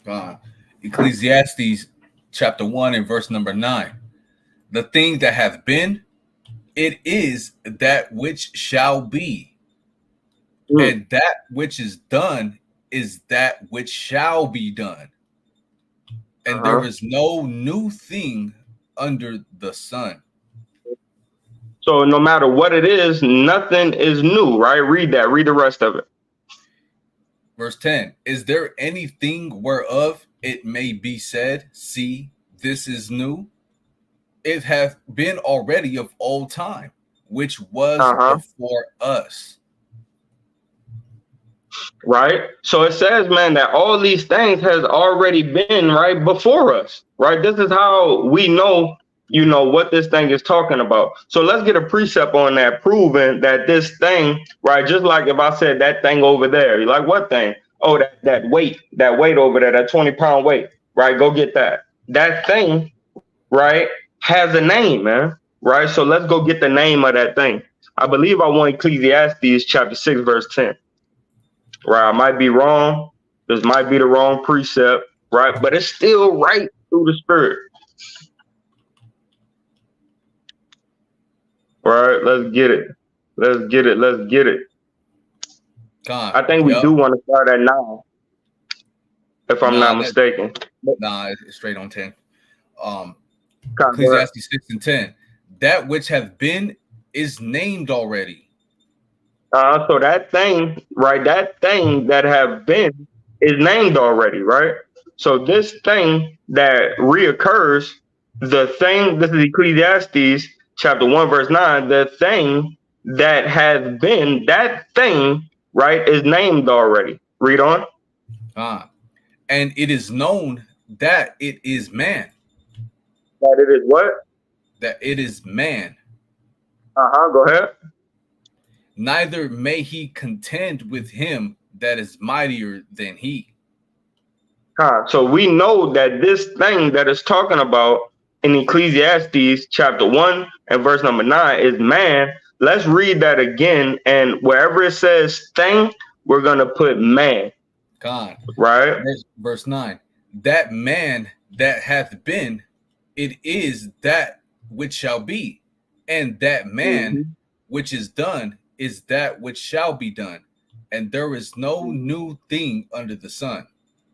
God. Ecclesiastes chapter 1 and verse number 9. The thing that hath been, it is that which shall be. And that which is done is that which shall be done. And there is no new thing under the sun. So no matter what it is, nothing is new, right? Read that. Read the rest of it. Verse 10, is there anything whereof it may be said, see, this is new? It hath been already of old time, which was Uh-huh. before us. Right? So it says, man, that all these things has already been right before us, right? This is how we know, what this thing is talking about. So let's get a precept on that, proving that this thing, right? Just like if I said that thing over there, you're like, what thing? Oh, that weight over there, that 20-pound weight, right? Go get that. That thing, right, has a name, man, right? So let's go get the name of that thing. I believe I want Ecclesiastes chapter 6, verse 10. Right, I might be wrong. This might be the wrong precept, right? But it's still right through the spirit. All right, let's get it. Let's get it. Let's get it. God, I think we do want to start at 9, if I'm not mistaken. It's straight on 10. Right. Ecclesiastes 6 and 10. That which hath been is named already. So that thing, right? That thing that have been is named already, right? So this thing that reoccurs, the thing, this is Ecclesiastes chapter 1, verse 9, the thing that has been, that thing, right, is named already. Read on. And it is known that it is man. That it is what? That it is man. Go ahead. Neither may he contend with him that is mightier than he. So we know that this thing that is talking about in Ecclesiastes chapter 1 and verse number 9 is man. Let's read that again. And wherever it says thing, we're going to put man. God. Right? Verse 9. That man that hath been, it is that which shall be. And that man which is done is that which shall be done. And there is no new thing under the sun.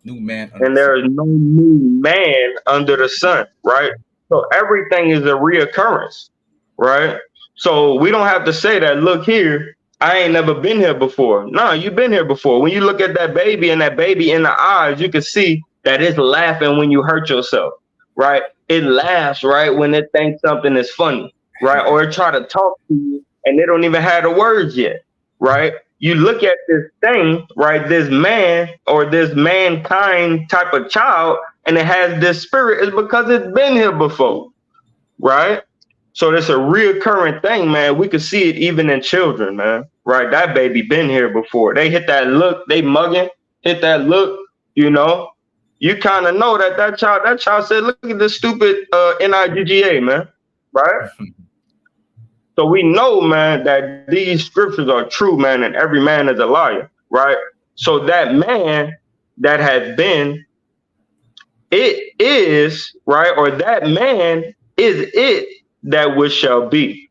New man under and there is no new man under the sun, right? So everything is a reoccurrence, right? So we don't have to say that, look here, I ain't never been here before. No, you've been here before. When you look at that baby and that baby in the eyes, you can see that it's laughing when you hurt yourself, right? It laughs, right, when it thinks something is funny, right? Or it try to talk to you and they don't even have the words yet, right? You look at this thing, right, this man or this mankind type of child, and it has this spirit, is because it's been here before, right? So it's a reoccurring thing, man. We could see it even in children, man, right? That baby been here before. They hit that look, they mugging, hit that look, you kind of know that child said, look at this stupid NIGGA, man, right? So we know, man, that these scriptures are true, man, and every man is a liar, right? So that man that has been, it is, right? Or that man is it that which shall be.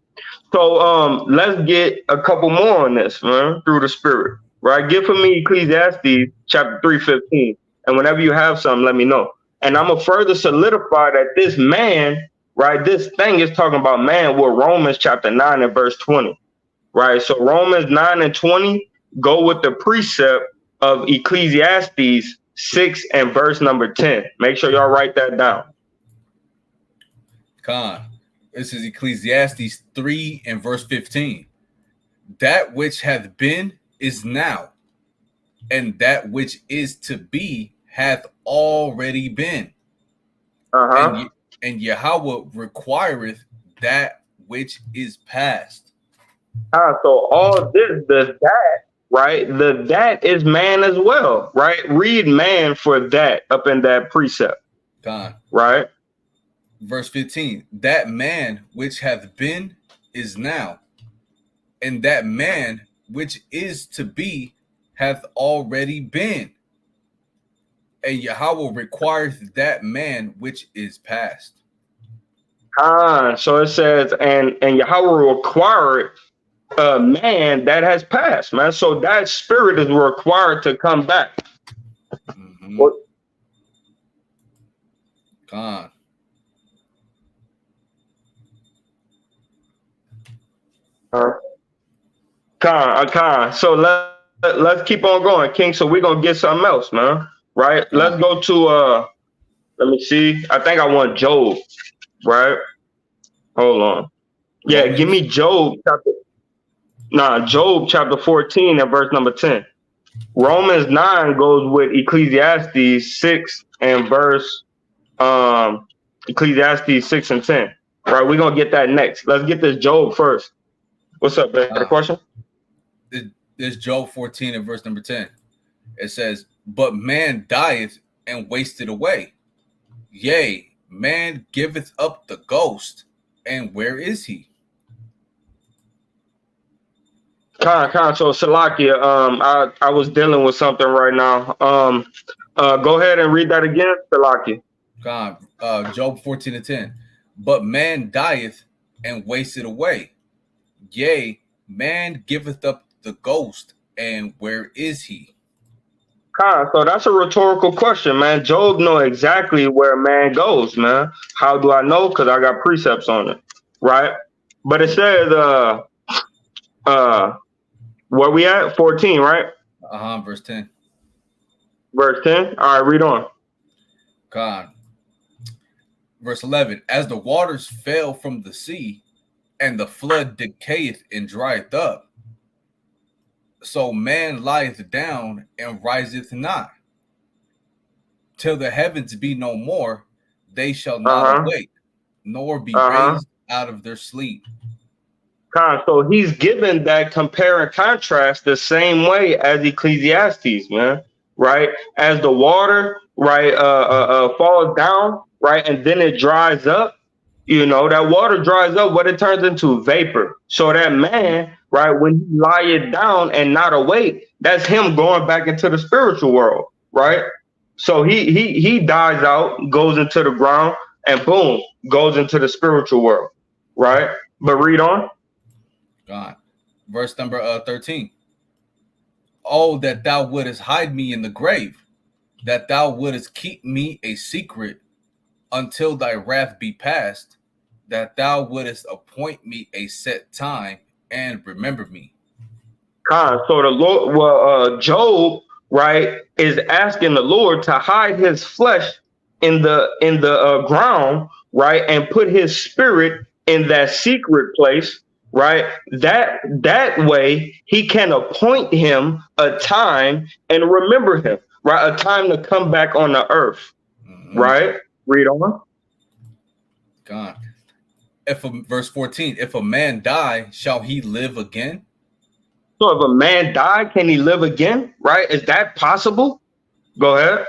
So let's get a couple more on this, man, through the spirit, right? Get for me Ecclesiastes chapter 3:15. And whenever you have something, let me know. And I'm going to further solidify that this man, right, this thing is talking about man with Romans chapter 9 and verse 20, right? So Romans 9 and 20 go with the precept of Ecclesiastes 6 and verse number 10. Make sure y'all write that down. God, this is Ecclesiastes 3 and verse 15. That which hath been is now, and that which is to be hath already been. And Yahweh requireth that which is past. So all this, the that, right? The that is man as well, right? Read man for that up in that precept. God. Right? Verse 15. That man which hath been is now, and that man which is to be hath already been. And Yahweh requires that man which is past. So it says, and Yahweh required a man that has passed, man. So that spirit is required to come back. God. Con. So let's keep on going, King. So we're gonna get something else, man. Right? Let's go to let me see. I think I want Job, right? Hold on. Yeah, give Romans. me Job chapter 14 and verse number 10. Romans 9 goes with Ecclesiastes 6 and verse Ecclesiastes 6 and 10. Right, we're gonna get that next. Let's get this Job first. What's up, man? Got a question? This Job 14 and verse number 10. It says, but man dieth and wasteth away. Yea, man giveth up the ghost, and where is he? So Salakia, I was dealing with something right now. Go ahead and read that again, Salakia. Job 14 and 10. But man dieth and wasteth away. Yea, man giveth up the ghost, and where is he? So that's a rhetorical question, man. Job know exactly where man goes, man. How do I know? Because I got precepts on it, right? But it says, where we at? 14, right? Verse 10. Verse 10. All right, read on. God. Verse 11. As the waters fell from the sea, and the flood decayeth and drieth up, so man lieth down and riseth not. Till the heavens be no more, they shall not awake, nor be raised out of their sleep. So he's given that compare and contrast the same way as Ecclesiastes, man. Right? As the water, right, falls down, right, and then it dries up. You know, that water dries up, what it turns into vapor. So that man, right, when he lie it down and not awake, that's him going back into the spiritual world, right? So he dies out, goes into the ground, and boom, goes into the spiritual world, right? But read on. God. Verse number 13. Oh, that thou wouldest hide me in the grave, that thou wouldest keep me a secret until thy wrath be past, that thou wouldest appoint me a set time and remember me. So the Lord, Job, right, is asking the Lord to hide his flesh in the ground, right, and put his spirit in that secret place, right? That way he can appoint him a time and remember him, right? A time to come back on the earth, right? Read on. God. Verse 14, if a man die, shall he live again? So if a man die, can he live again? Right? Is that possible? Go ahead.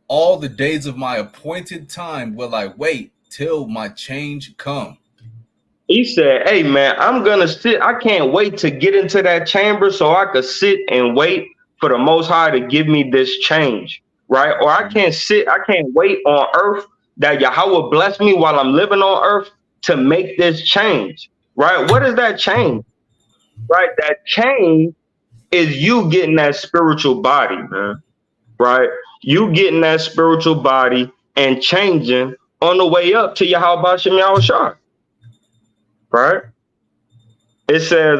All the days of my appointed time will I wait till my change come. He said, hey man, I'm gonna sit. I can't wait to get into that chamber so I could sit and wait for the Most High to give me this change. Right? Or I can't wait on earth that Yahweh bless me while I'm living on earth to make this change. Right? What is that change? Right? That change is you getting that spiritual body, man. Right? You getting that spiritual body and changing on the way up to Yahweh Shem Yahushua. Right? It says,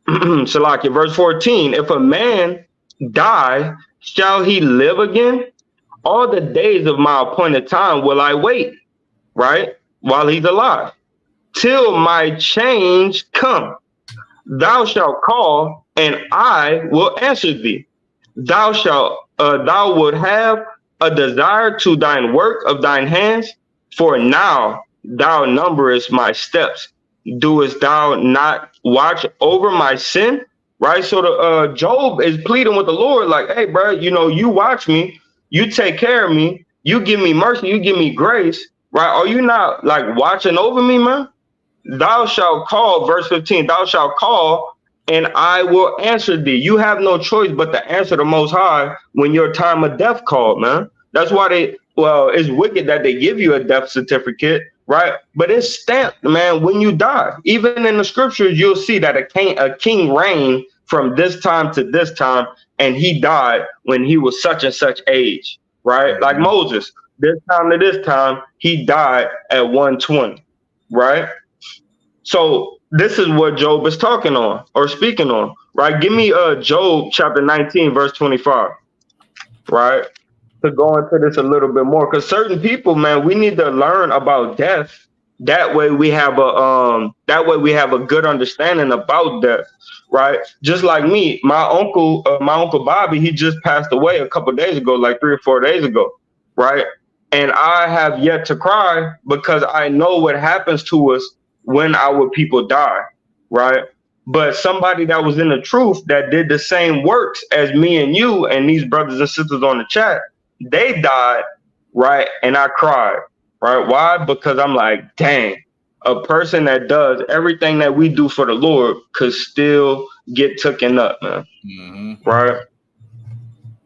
Shalaki, verse 14, if a man die, shall he live again? All the days of my appointed time will I wait, right? While he's alive, till my change come. Thou shalt call, and I will answer thee. Thou would have a desire to thine work of thine hands, for now thou numberest my steps. Doest thou not watch over my sin? Right? So the Job is pleading with the Lord, like, hey, bro, you know, you watch me, you take care of me, you give me mercy, you give me grace, right? Are you not like watching over me, man? Thou shalt call, verse 15, thou shalt call, and I will answer thee. You have no choice but to answer the Most High when your time of death called, man. That's why it's wicked that they give you a death certificate, right? But it's stamped, man, when you die. Even in the scriptures, you'll see that a king reigned from this time to this time, and he died when he was such and such age, right? Like Moses, this time to this time, he died at 120, right? So this is what Job is talking on or speaking on, right? Give me Job chapter 19, verse 25, right? To go into this a little bit more, because certain people, man, we need to learn about death. That way we have a good understanding about death, right? Just like me, my uncle Bobby, he just passed away a couple days ago, like 3 or 4 days ago, right? And I have yet to cry because I know what happens to us when our people die, right? But somebody that was in the truth that did the same works as me and you and these brothers and sisters on the chat, they died, right? And I cried, right? Why? Because I'm like, dang, a person that does everything that we do for the Lord could still get taken up, man. Right?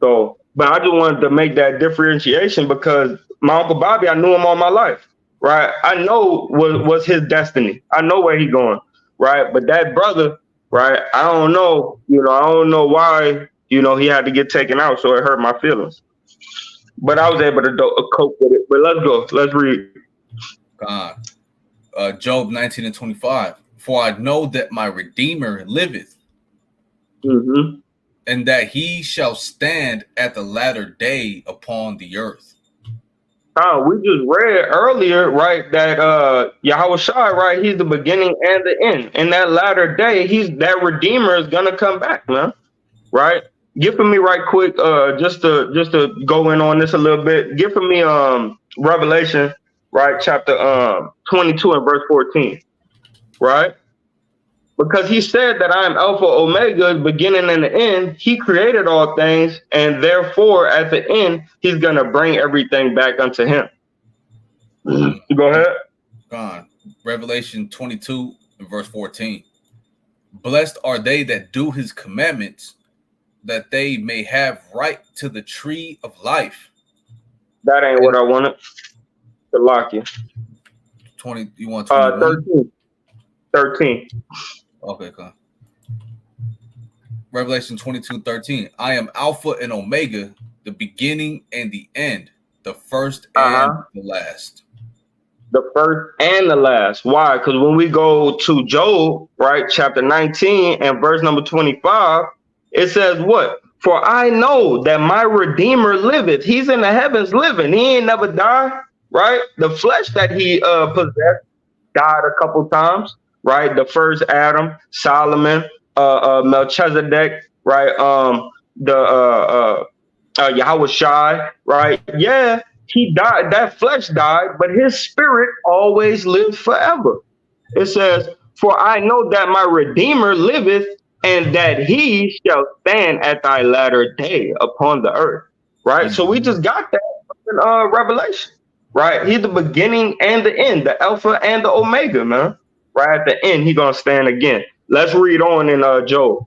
So, but I just wanted to make that differentiation because my Uncle Bobby, I knew him all my life, right? I know what was his destiny. I know where he going, right? But that brother, right? I don't know, I don't know why, he had to get taken out, so it hurt my feelings. But I was able to cope with it. But let's go. Let's read. Job 19 and 25. For I know that my Redeemer liveth, and that he shall stand at the latter day upon the earth. We just read earlier, right, that Yahweh Shai, right, he's the beginning and the end. In that latter day, that Redeemer is gonna come back, man. Right? Give for me right quick, just to go in on this a little bit. Give for me Revelation, right, chapter 22 and verse 14. Right? Because he said that I am Alpha Omega, beginning and the end. He created all things, and therefore at the end, he's gonna bring everything back unto him. Go ahead. Revelation 22 and verse 14. Blessed are they that do his commandments, that they may have right to the tree of life. That ain't what I wanted to lock you. 20, you want 21? 13. Okay, come. Revelation 22:13. I am Alpha and Omega, the beginning and the end, the first and the last. The first and the last. Why? Because when we go to Job, right, chapter 19 and verse number 25, it says what? For I know that my Redeemer liveth. He's in the heavens living. He ain't never died, right? The flesh that he possessed died a couple times, right? The first Adam, Solomon, Melchizedek, right? Yahweh Shai, right? Yeah, he died. That flesh died, but his spirit always lives forever. It says, "For I know that my Redeemer liveth, and that he shall stand at thy latter day upon the earth." Right. So we just got that in Revelation. Right. He's the beginning and the end, the Alpha and the Omega, man. Right at the end, he's gonna stand again. Let's read on in Job.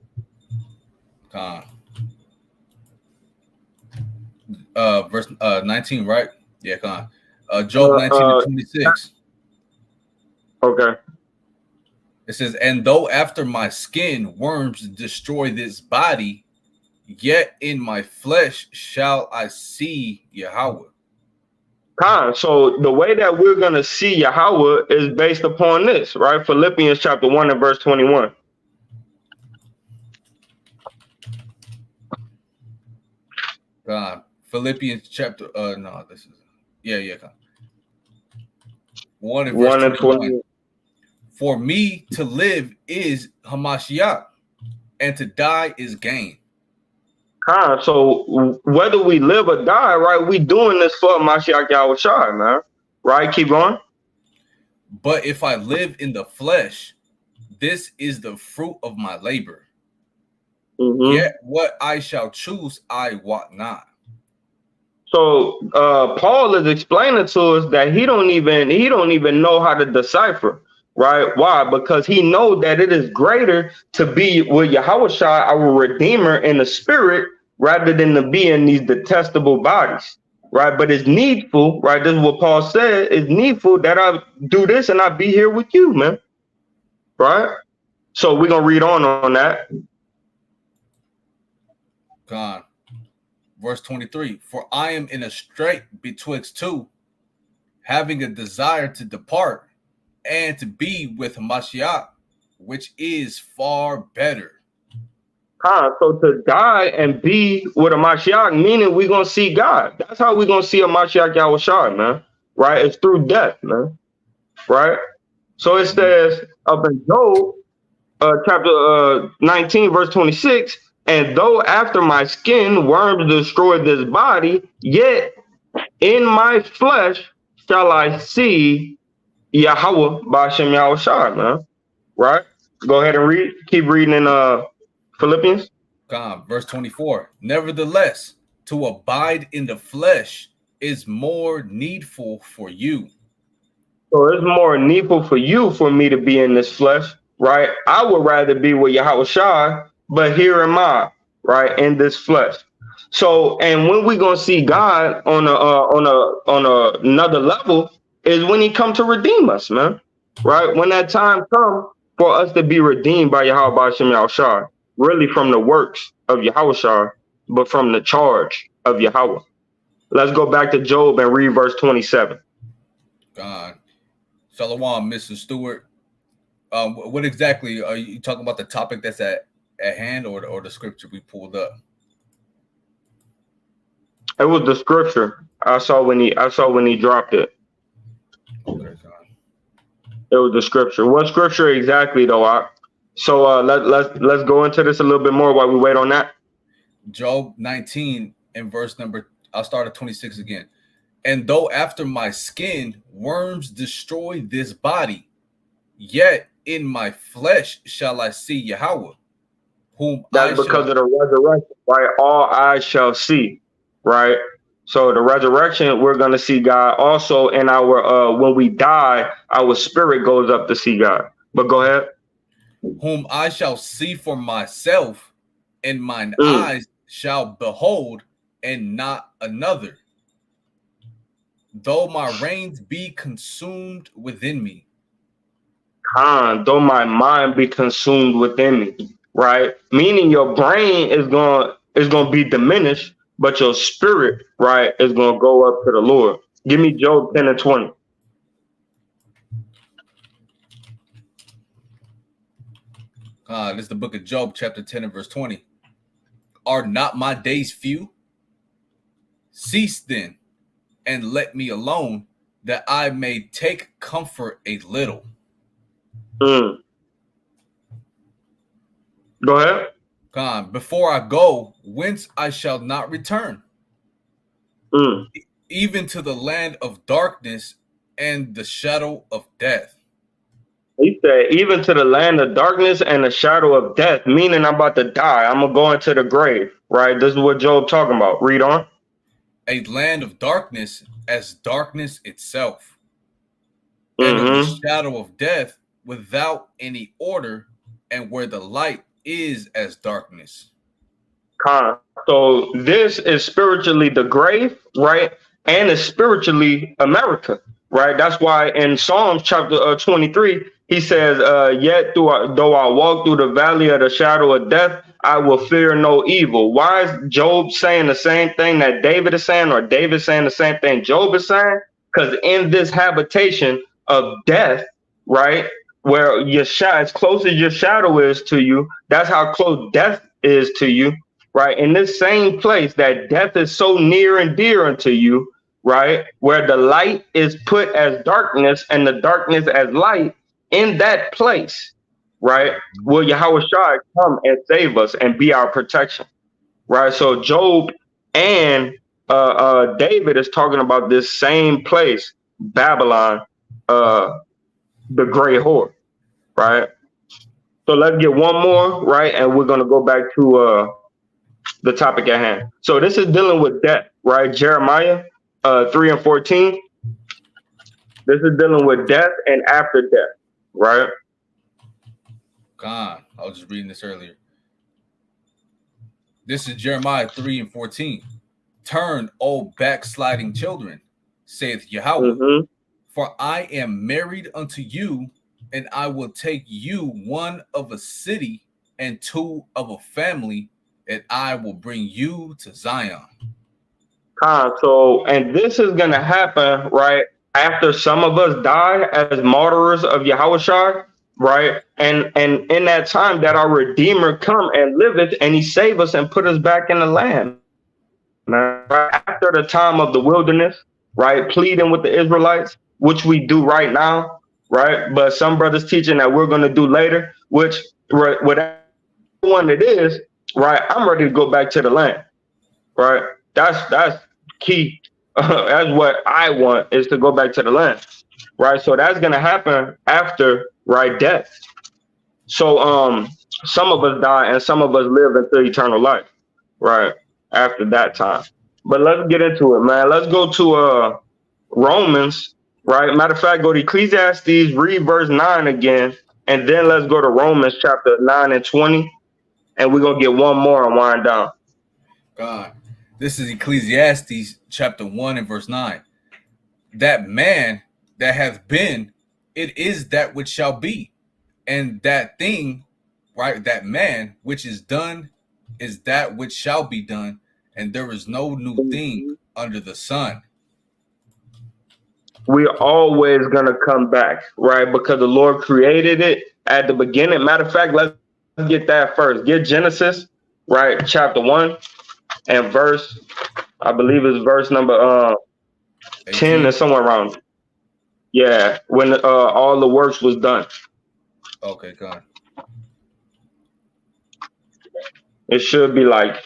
Verse 19, right? Yeah, come on. Job 19 and 26. Okay. It says, and though after my skin worms destroy this body, yet in my flesh shall I see Yahweh. So the way that we're going to see Yahweh is based upon this, right? Philippians chapter 1 and verse 21. Philippians chapter, no, this is, yeah. 1 and verse 21. For me to live is Hamashiach, and to die is gain. So whether we live or die, right, we doing this for Mashiach Yahweh Shai, man. Right? Keep going. But if I live in the flesh, this is the fruit of my labor. Yet what I shall choose, I wot not. So Paul is explaining to us that he don't even know how to decipher, right? Why? Because he knows that it is greater to be with Yahweh Shai, our Redeemer, in the spirit, rather than to be in these detestable bodies, right? But it's needful, right? This is what Paul said. It's needful that I do this and I be here with you, man. Right? So we're gonna read on that. God. Verse 23, for I am in a strait betwixt two, having a desire to depart and to be with Mashiach, which is far better. So to die and be with a Mashiach, meaning we're gonna see God. That's how we're gonna see a Mashiach Yahushua, man. Right? It's through death, man. Right? So it says up in Job, chapter 19, verse 26, and though after my skin worms destroy this body, yet in my flesh shall I see Yahweh Ba'ashem Yahushua, man. Right? Go ahead and read. Keep reading in Philippians. Verse 24. Nevertheless, to abide in the flesh is more needful for you. So it's more needful for you for me to be in this flesh, right? I would rather be with Yahushua, but here am I, right, in this flesh. So, and when we gonna see God on another level is when He come to redeem us, man. Right? When that time comes for us to be redeemed by Yahweh Ba'ashem Yahushua, really from the works of Yahushua, but from the charge of Yahweh. Let's go back to Job and read verse 27. God. Shalom, Mr. Stewart. What exactly are you talking about? The topic that's at hand, or the scripture we pulled up? It was the scripture I saw when he dropped it. Okay, it was the scripture. What scripture exactly, though? So let's go into this a little bit more while we wait on that. Job 19 and verse number. I'll start at 26 again. And though after my skin worms destroy this body, yet in my flesh shall I see Yahweh, whom that's because of the resurrection, right? All eyes shall see, right? So the resurrection, we're gonna see God. Also, in our when we die, our spirit goes up to see God. But go ahead. Whom I shall see for myself, and mine eyes shall behold, and not another. Though my reins be consumed within me. Though my mind be consumed within me, right? Meaning your brain is gonna be diminished, but your spirit, right, is gonna go up to the Lord. Give me Job 10 and 20. This is the book of Job, chapter 10 and verse 20. Are not my days few? Cease then, and let me alone, that I may take comfort a little. Go ahead. God, before I go, whence I shall not return, even to the land of darkness and the shadow of death. He said, even to the land of darkness and the shadow of death, meaning I'm about to die. I'm gonna go into the grave, right? This is what Job talking about. Read on. A land of darkness as darkness itself, and of the shadow of death without any order, and where the light is as darkness. So this is spiritually the grave, right? And it's spiritually America, right? That's why in Psalms chapter 23, he says, yet though I walk through the valley of the shadow of death, I will fear no evil. Why is Job saying the same thing that David is saying, or David saying the same thing Job is saying? Because in this habitation of death, right, where your as close as your shadow is to you, that's how close death is to you, right? In this same place that death is so near and dear unto you, right, where the light is put as darkness and the darkness as light, in that place, right, will Yahushua come and save us and be our protection, right? So Job and David is talking about this same place, Babylon, the gray whore, right? So let's get one more, right, and we're gonna go back to the topic at hand. So this is dealing with death, right? Jeremiah 3 and 14. This is dealing with death and after death, right? God, I was just reading this earlier. This is Jeremiah 3 and 14. Turn, O backsliding children, saith Yahweh, for I am married unto you, and I will take you one of a city and two of a family, and I will bring you to Zion. So, and this is going to happen, right, after some of us die as martyrs of Yahushua, right? And in that time that our Redeemer come and liveth, and he save us and put us back in the land. Man, right after the time of the wilderness, right? Pleading with the Israelites, which we do right now, right? But some brothers teaching that we're going to do later, which whatever one it is, right? I'm ready to go back to the land, right? That's key. That's what I want, is to go back to the land, right? So that's gonna happen after, right, death. So some of us die and some of us live into eternal life, right, after that time. But let's get into it, man. Let's go to Romans, right? Matter of fact, go to Ecclesiastes, read verse 9 again, and then let's go to Romans chapter 9 and 20, and we're gonna get one more and wind down. God, this is Ecclesiastes chapter 1 and verse 9. That man that hath been, it is that which shall be. And that thing, right, that man which is done is that which shall be done. And there is no new thing under the sun. We're always going to come back, right? Because the Lord created it at the beginning. Matter of fact, let's get that first. Get Genesis, right? Chapter 1 and verse, I believe it's verse number 10 and somewhere around. Yeah, when all the works was done. Okay, God. It should be like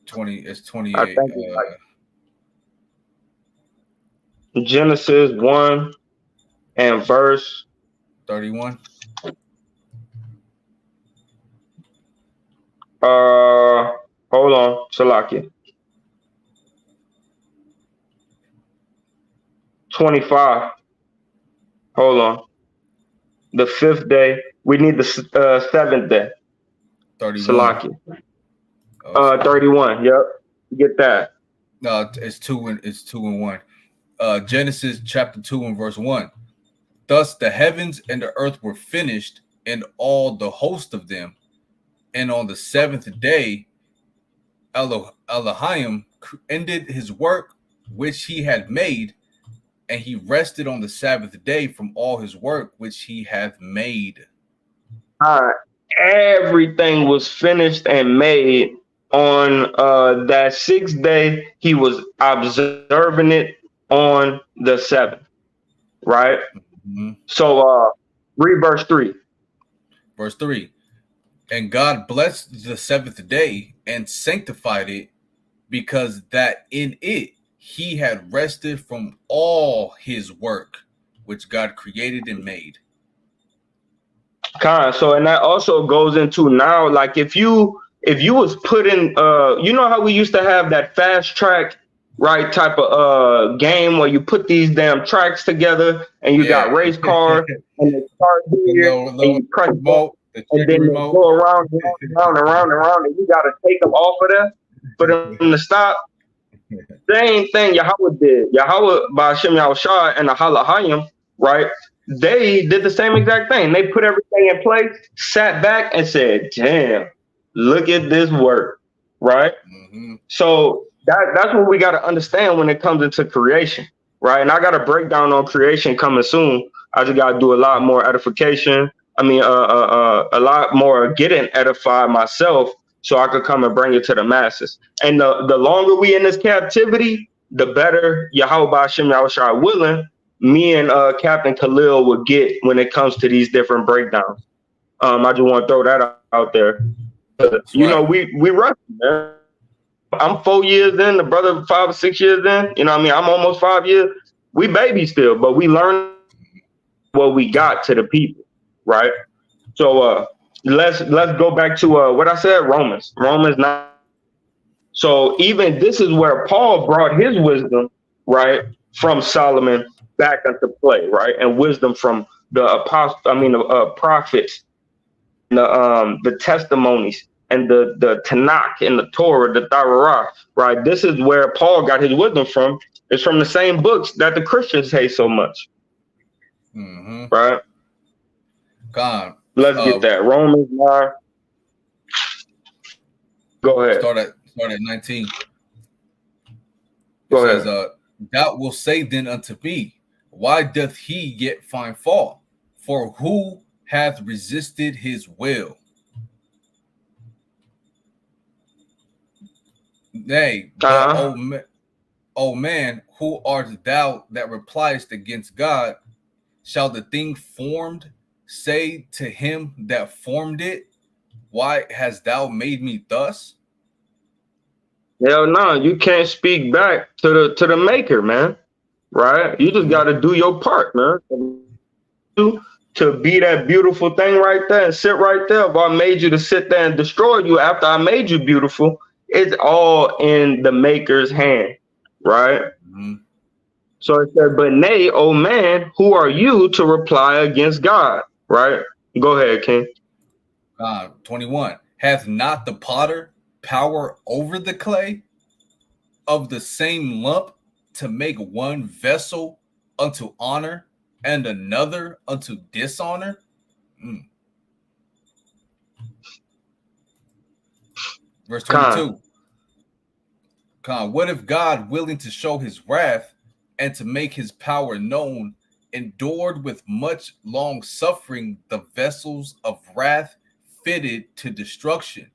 20, it's 28. I think it's like Genesis 1 and verse 31. Hold on, Salaki. 25. Hold on. The 5th day. We need the 7th day. 31. Salaki. 31. Yep. Get that. No, it's 2 and 1. Genesis chapter 2 and verse 1. Thus the heavens and the earth were finished, and all the host of them. And on the 7th day, Elohim ended his work which he had made, and he rested on the Sabbath day from all his work which he hath made. Everything was finished and made on that 6th day. He was observing it on the 7th, right? Mm-hmm. So read verse 3. Verse 3. And God blessed the 7th day and sanctified it, because that in it he had rested from all his work which God created and made. So, and that also goes into now, like if you was put in, you know how we used to have that fast track, right, type of game where you put these damn tracks together and you got race cars and they start here and you press remote, and then they go around and you got to take them off of there for them to stop. Same thing Yahweh did. Yahweh by Hashem Yahushua and the Halahayim, right? They did the same exact thing. They put everything in place, sat back and said, damn, look at this work, right? Mm-hmm. So that's what we got to understand when it comes into creation, right? And I got a breakdown on creation coming soon. I just got to do a lot more edification. I mean, a lot more getting edified myself so I could come and bring it to the masses. And the longer we in this captivity, the better Yahweh Hashem Yahushua willing, me and Captain Khalil would get when it comes to these different breakdowns. I just want to throw that out there. You know, we rush, man. I'm 4 years in, the brother 5 or 6 years in. You know what I mean? I'm almost 5 years. We baby still, but we learn what we got to the people, right? So let's go back to what I said, Romans 9. So even this is where Paul brought his wisdom, right, from Solomon back into play, right, and wisdom from the prophets, the testimonies, and the Tanakh and the Torah, the Torah, right. This is where Paul got his wisdom from. It's from the same books that the Christians hate so much, right? God, let's get that Romans 9. Go ahead. Start at 19. Go ahead. Thou wilt say then unto me, Why doth he yet find fault? For who hath resisted his will? Nay, but Uh-huh. O man, who art thou that repliest against God? Shall the thing formed say to him that formed it, why hast thou made me thus? Hell no, you can't speak back to the maker, man. Right? You just Mhm. got to do your part, man. To be that beautiful thing right there and sit right there. If I made you to sit there and destroy you after I made you beautiful, it's all in the maker's hand, right? Mhm. So it said, but nay, oh man, who are you to reply against God? Right? Go ahead, King. 21. Hath not the potter power over the clay of the same lump to make one vessel unto honor and another unto dishonor? Mm. Verse Con. 22. What if God, willing to show his wrath and to make his power known, endured with much long suffering the vessels of wrath fitted to destruction,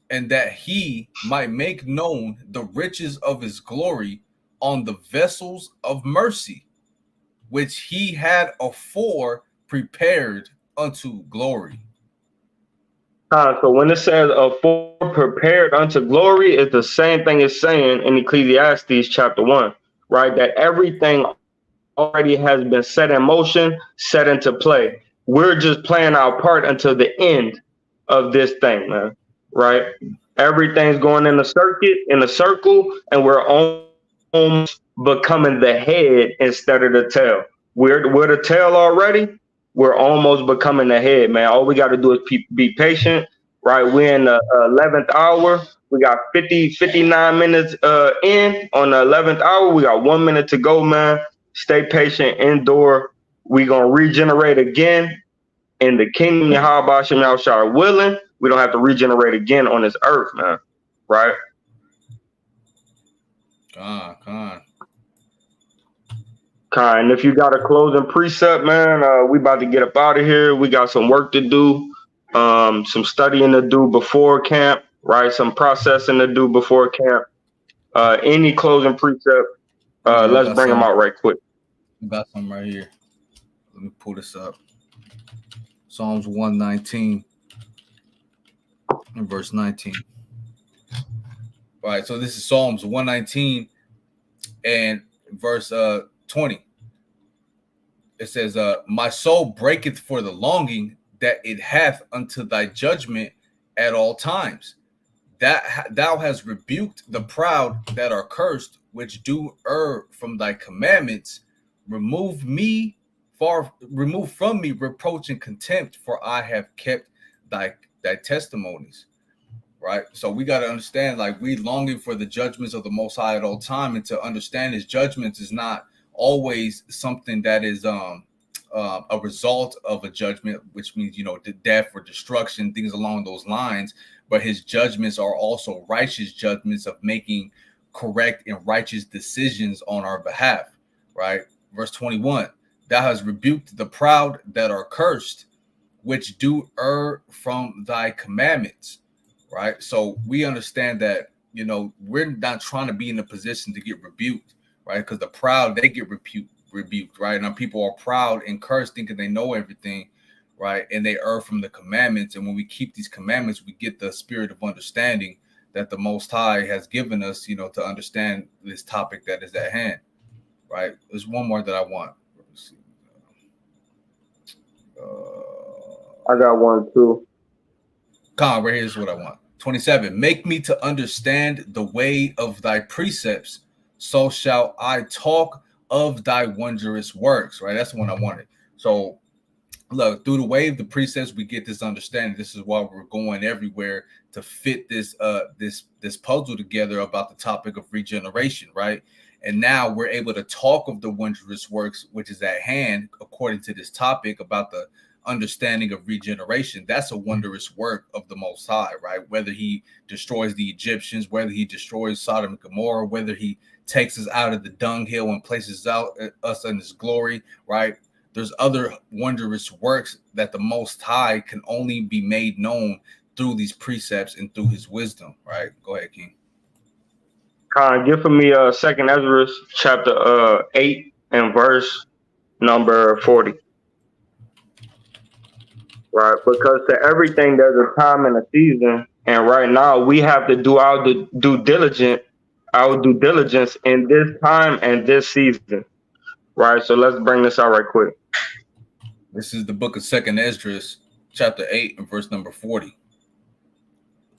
and that he might make known the riches of his glory on the vessels of mercy, which he had afore prepared unto glory. So when it says "afore prepared unto glory," it's the same thing as saying in Ecclesiastes chapter 1, right? That everything already has been set in motion, set into play. We're just playing our part until the end of this thing, man. Right? Everything's going in a circuit, in a circle, and we're almost becoming the head instead of the tail. We're the tail already. We're almost becoming the head, man. All we got to do is be patient, right? We're in the 11th hour. We got 59 minutes in on the 11th hour. We got 1 minute to go, man. Stay patient, endure. We gonna regenerate again in the kingdom. Yahweh Shem Yahushua willing, we don't have to regenerate again on this earth, man. Right? Con. Kind. If you got a closing precept, man, we about to get up out of here. We got some work to do, some studying to do before camp, right? Some processing to do before camp. Any closing precept, Yeah, let's bring them out right quick. I got some right here. Let me pull this up. Psalms 119 and verse 19. All right, so this is Psalms 119 and verse 20. It says, my soul breaketh for the longing that it hath unto thy judgment at all times. That thou hast rebuked the proud that are cursed, which do err from thy commandments. Remove from me reproach and contempt, for I have kept thy testimonies. Right. So we got to understand, like, we longing for the judgments of the Most High at all time, and to understand his judgments is not always something that is a result of a judgment, which means, death or destruction, things along those lines. But his judgments are also righteous judgments of making correct and righteous decisions on our behalf. Right. Verse 21, thou hast rebuked the proud that are cursed, which do err from thy commandments. Right. So we understand that, we're not trying to be in a position to get rebuked, right? Because the proud, they get rebuked, right? And people are proud and cursed, thinking they know everything, right? And they err from the commandments. And when we keep these commandments, we get the spirit of understanding that the Most High has given us, to understand this topic that is at hand, right? There's one more that I want. Let's see. I got one too. Right here's what I want. 27. Make me to understand the way of thy precepts, so shall I talk of thy wondrous works. Right? That's the one I wanted. So look, through the way of the precepts, we get this understanding. This is why we're going everywhere to fit this this puzzle together about the topic of regeneration, right? And now we're able to talk of the wondrous works, which is at hand, according to this topic about the understanding of regeneration. That's a wondrous work of the Most High, right? Whether he destroys the Egyptians, whether he destroys Sodom and Gomorrah, whether he takes us out of the dunghill and places us in his glory, right? There's other wondrous works that the Most High can only be made known through these precepts and through his wisdom, right? Go ahead, King. Give for me Second Ezra chapter 8 and verse number 40. Right, because to everything there's a time and a season, and right now we have to do our due diligence in this time and this season. Right, so let's bring this out right quick. This is the book of Second Ezra, chapter 8 and verse number 40.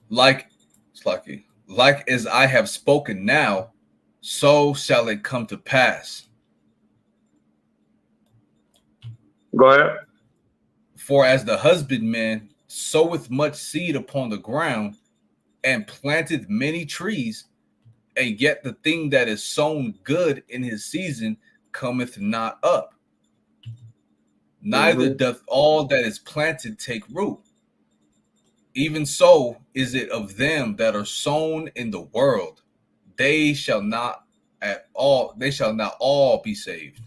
Like as I have spoken now, so shall it come to pass. Go ahead. For as the husbandman soweth much seed upon the ground, and planteth many trees, and yet the thing that is sown good in his season cometh not up. Neither doth all that is planted take root. Even so is it of them that are sown in the world. They shall not all be saved.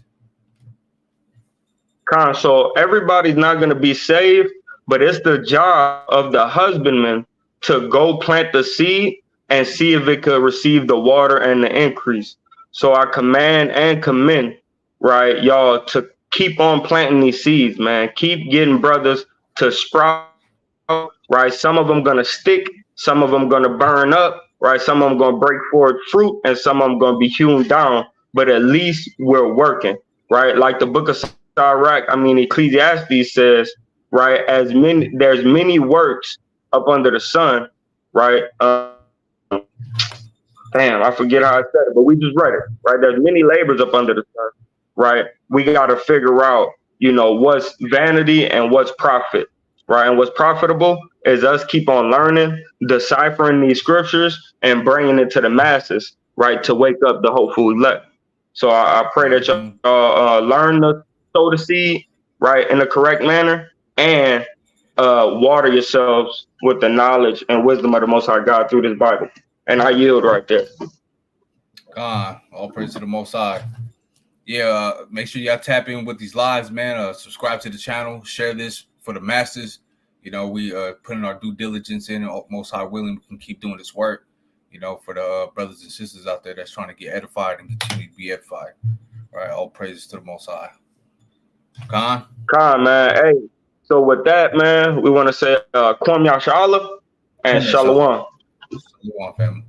So everybody's not going to be saved, but it's the job of the husbandman to go plant the seed and see if it could receive the water and the increase. So I command and commend, right, y'all, to keep on planting these seeds, man. Keep getting brothers to sprout, right? Some of them going to stick, some of them going to burn up, right? Some of them going to break forth fruit, and some of them going to be hewn down. But at least we're working, right? Like the book of Ecclesiastes says, right, there's many works up under the sun, right? Damn, I forget how I said it, but we just read it, right? There's many labors up under the sun, right? We got to figure out, what's vanity and what's profit, right? And what's profitable is us keep on learning, deciphering these scriptures, and bringing it to the masses, right, to wake up the hopeful elect. So I pray that y'all learn to sow the seed, right, in the correct manner, and water yourselves with the knowledge and wisdom of the Most High God through this Bible. And I yield right there. All praise to the Most High. Yeah, make sure y'all tap in with these lives, man. Subscribe to the channel, share this for the masses. We putting our due diligence in, and Most High willing, we can keep doing this work. For the brothers and sisters out there that's trying to get edified and continue to be edified. All right, all praises to the Most High. Khan, man. Hey, so with that, man, we want to say Kwam Yashala and Shalom. Shalom, family.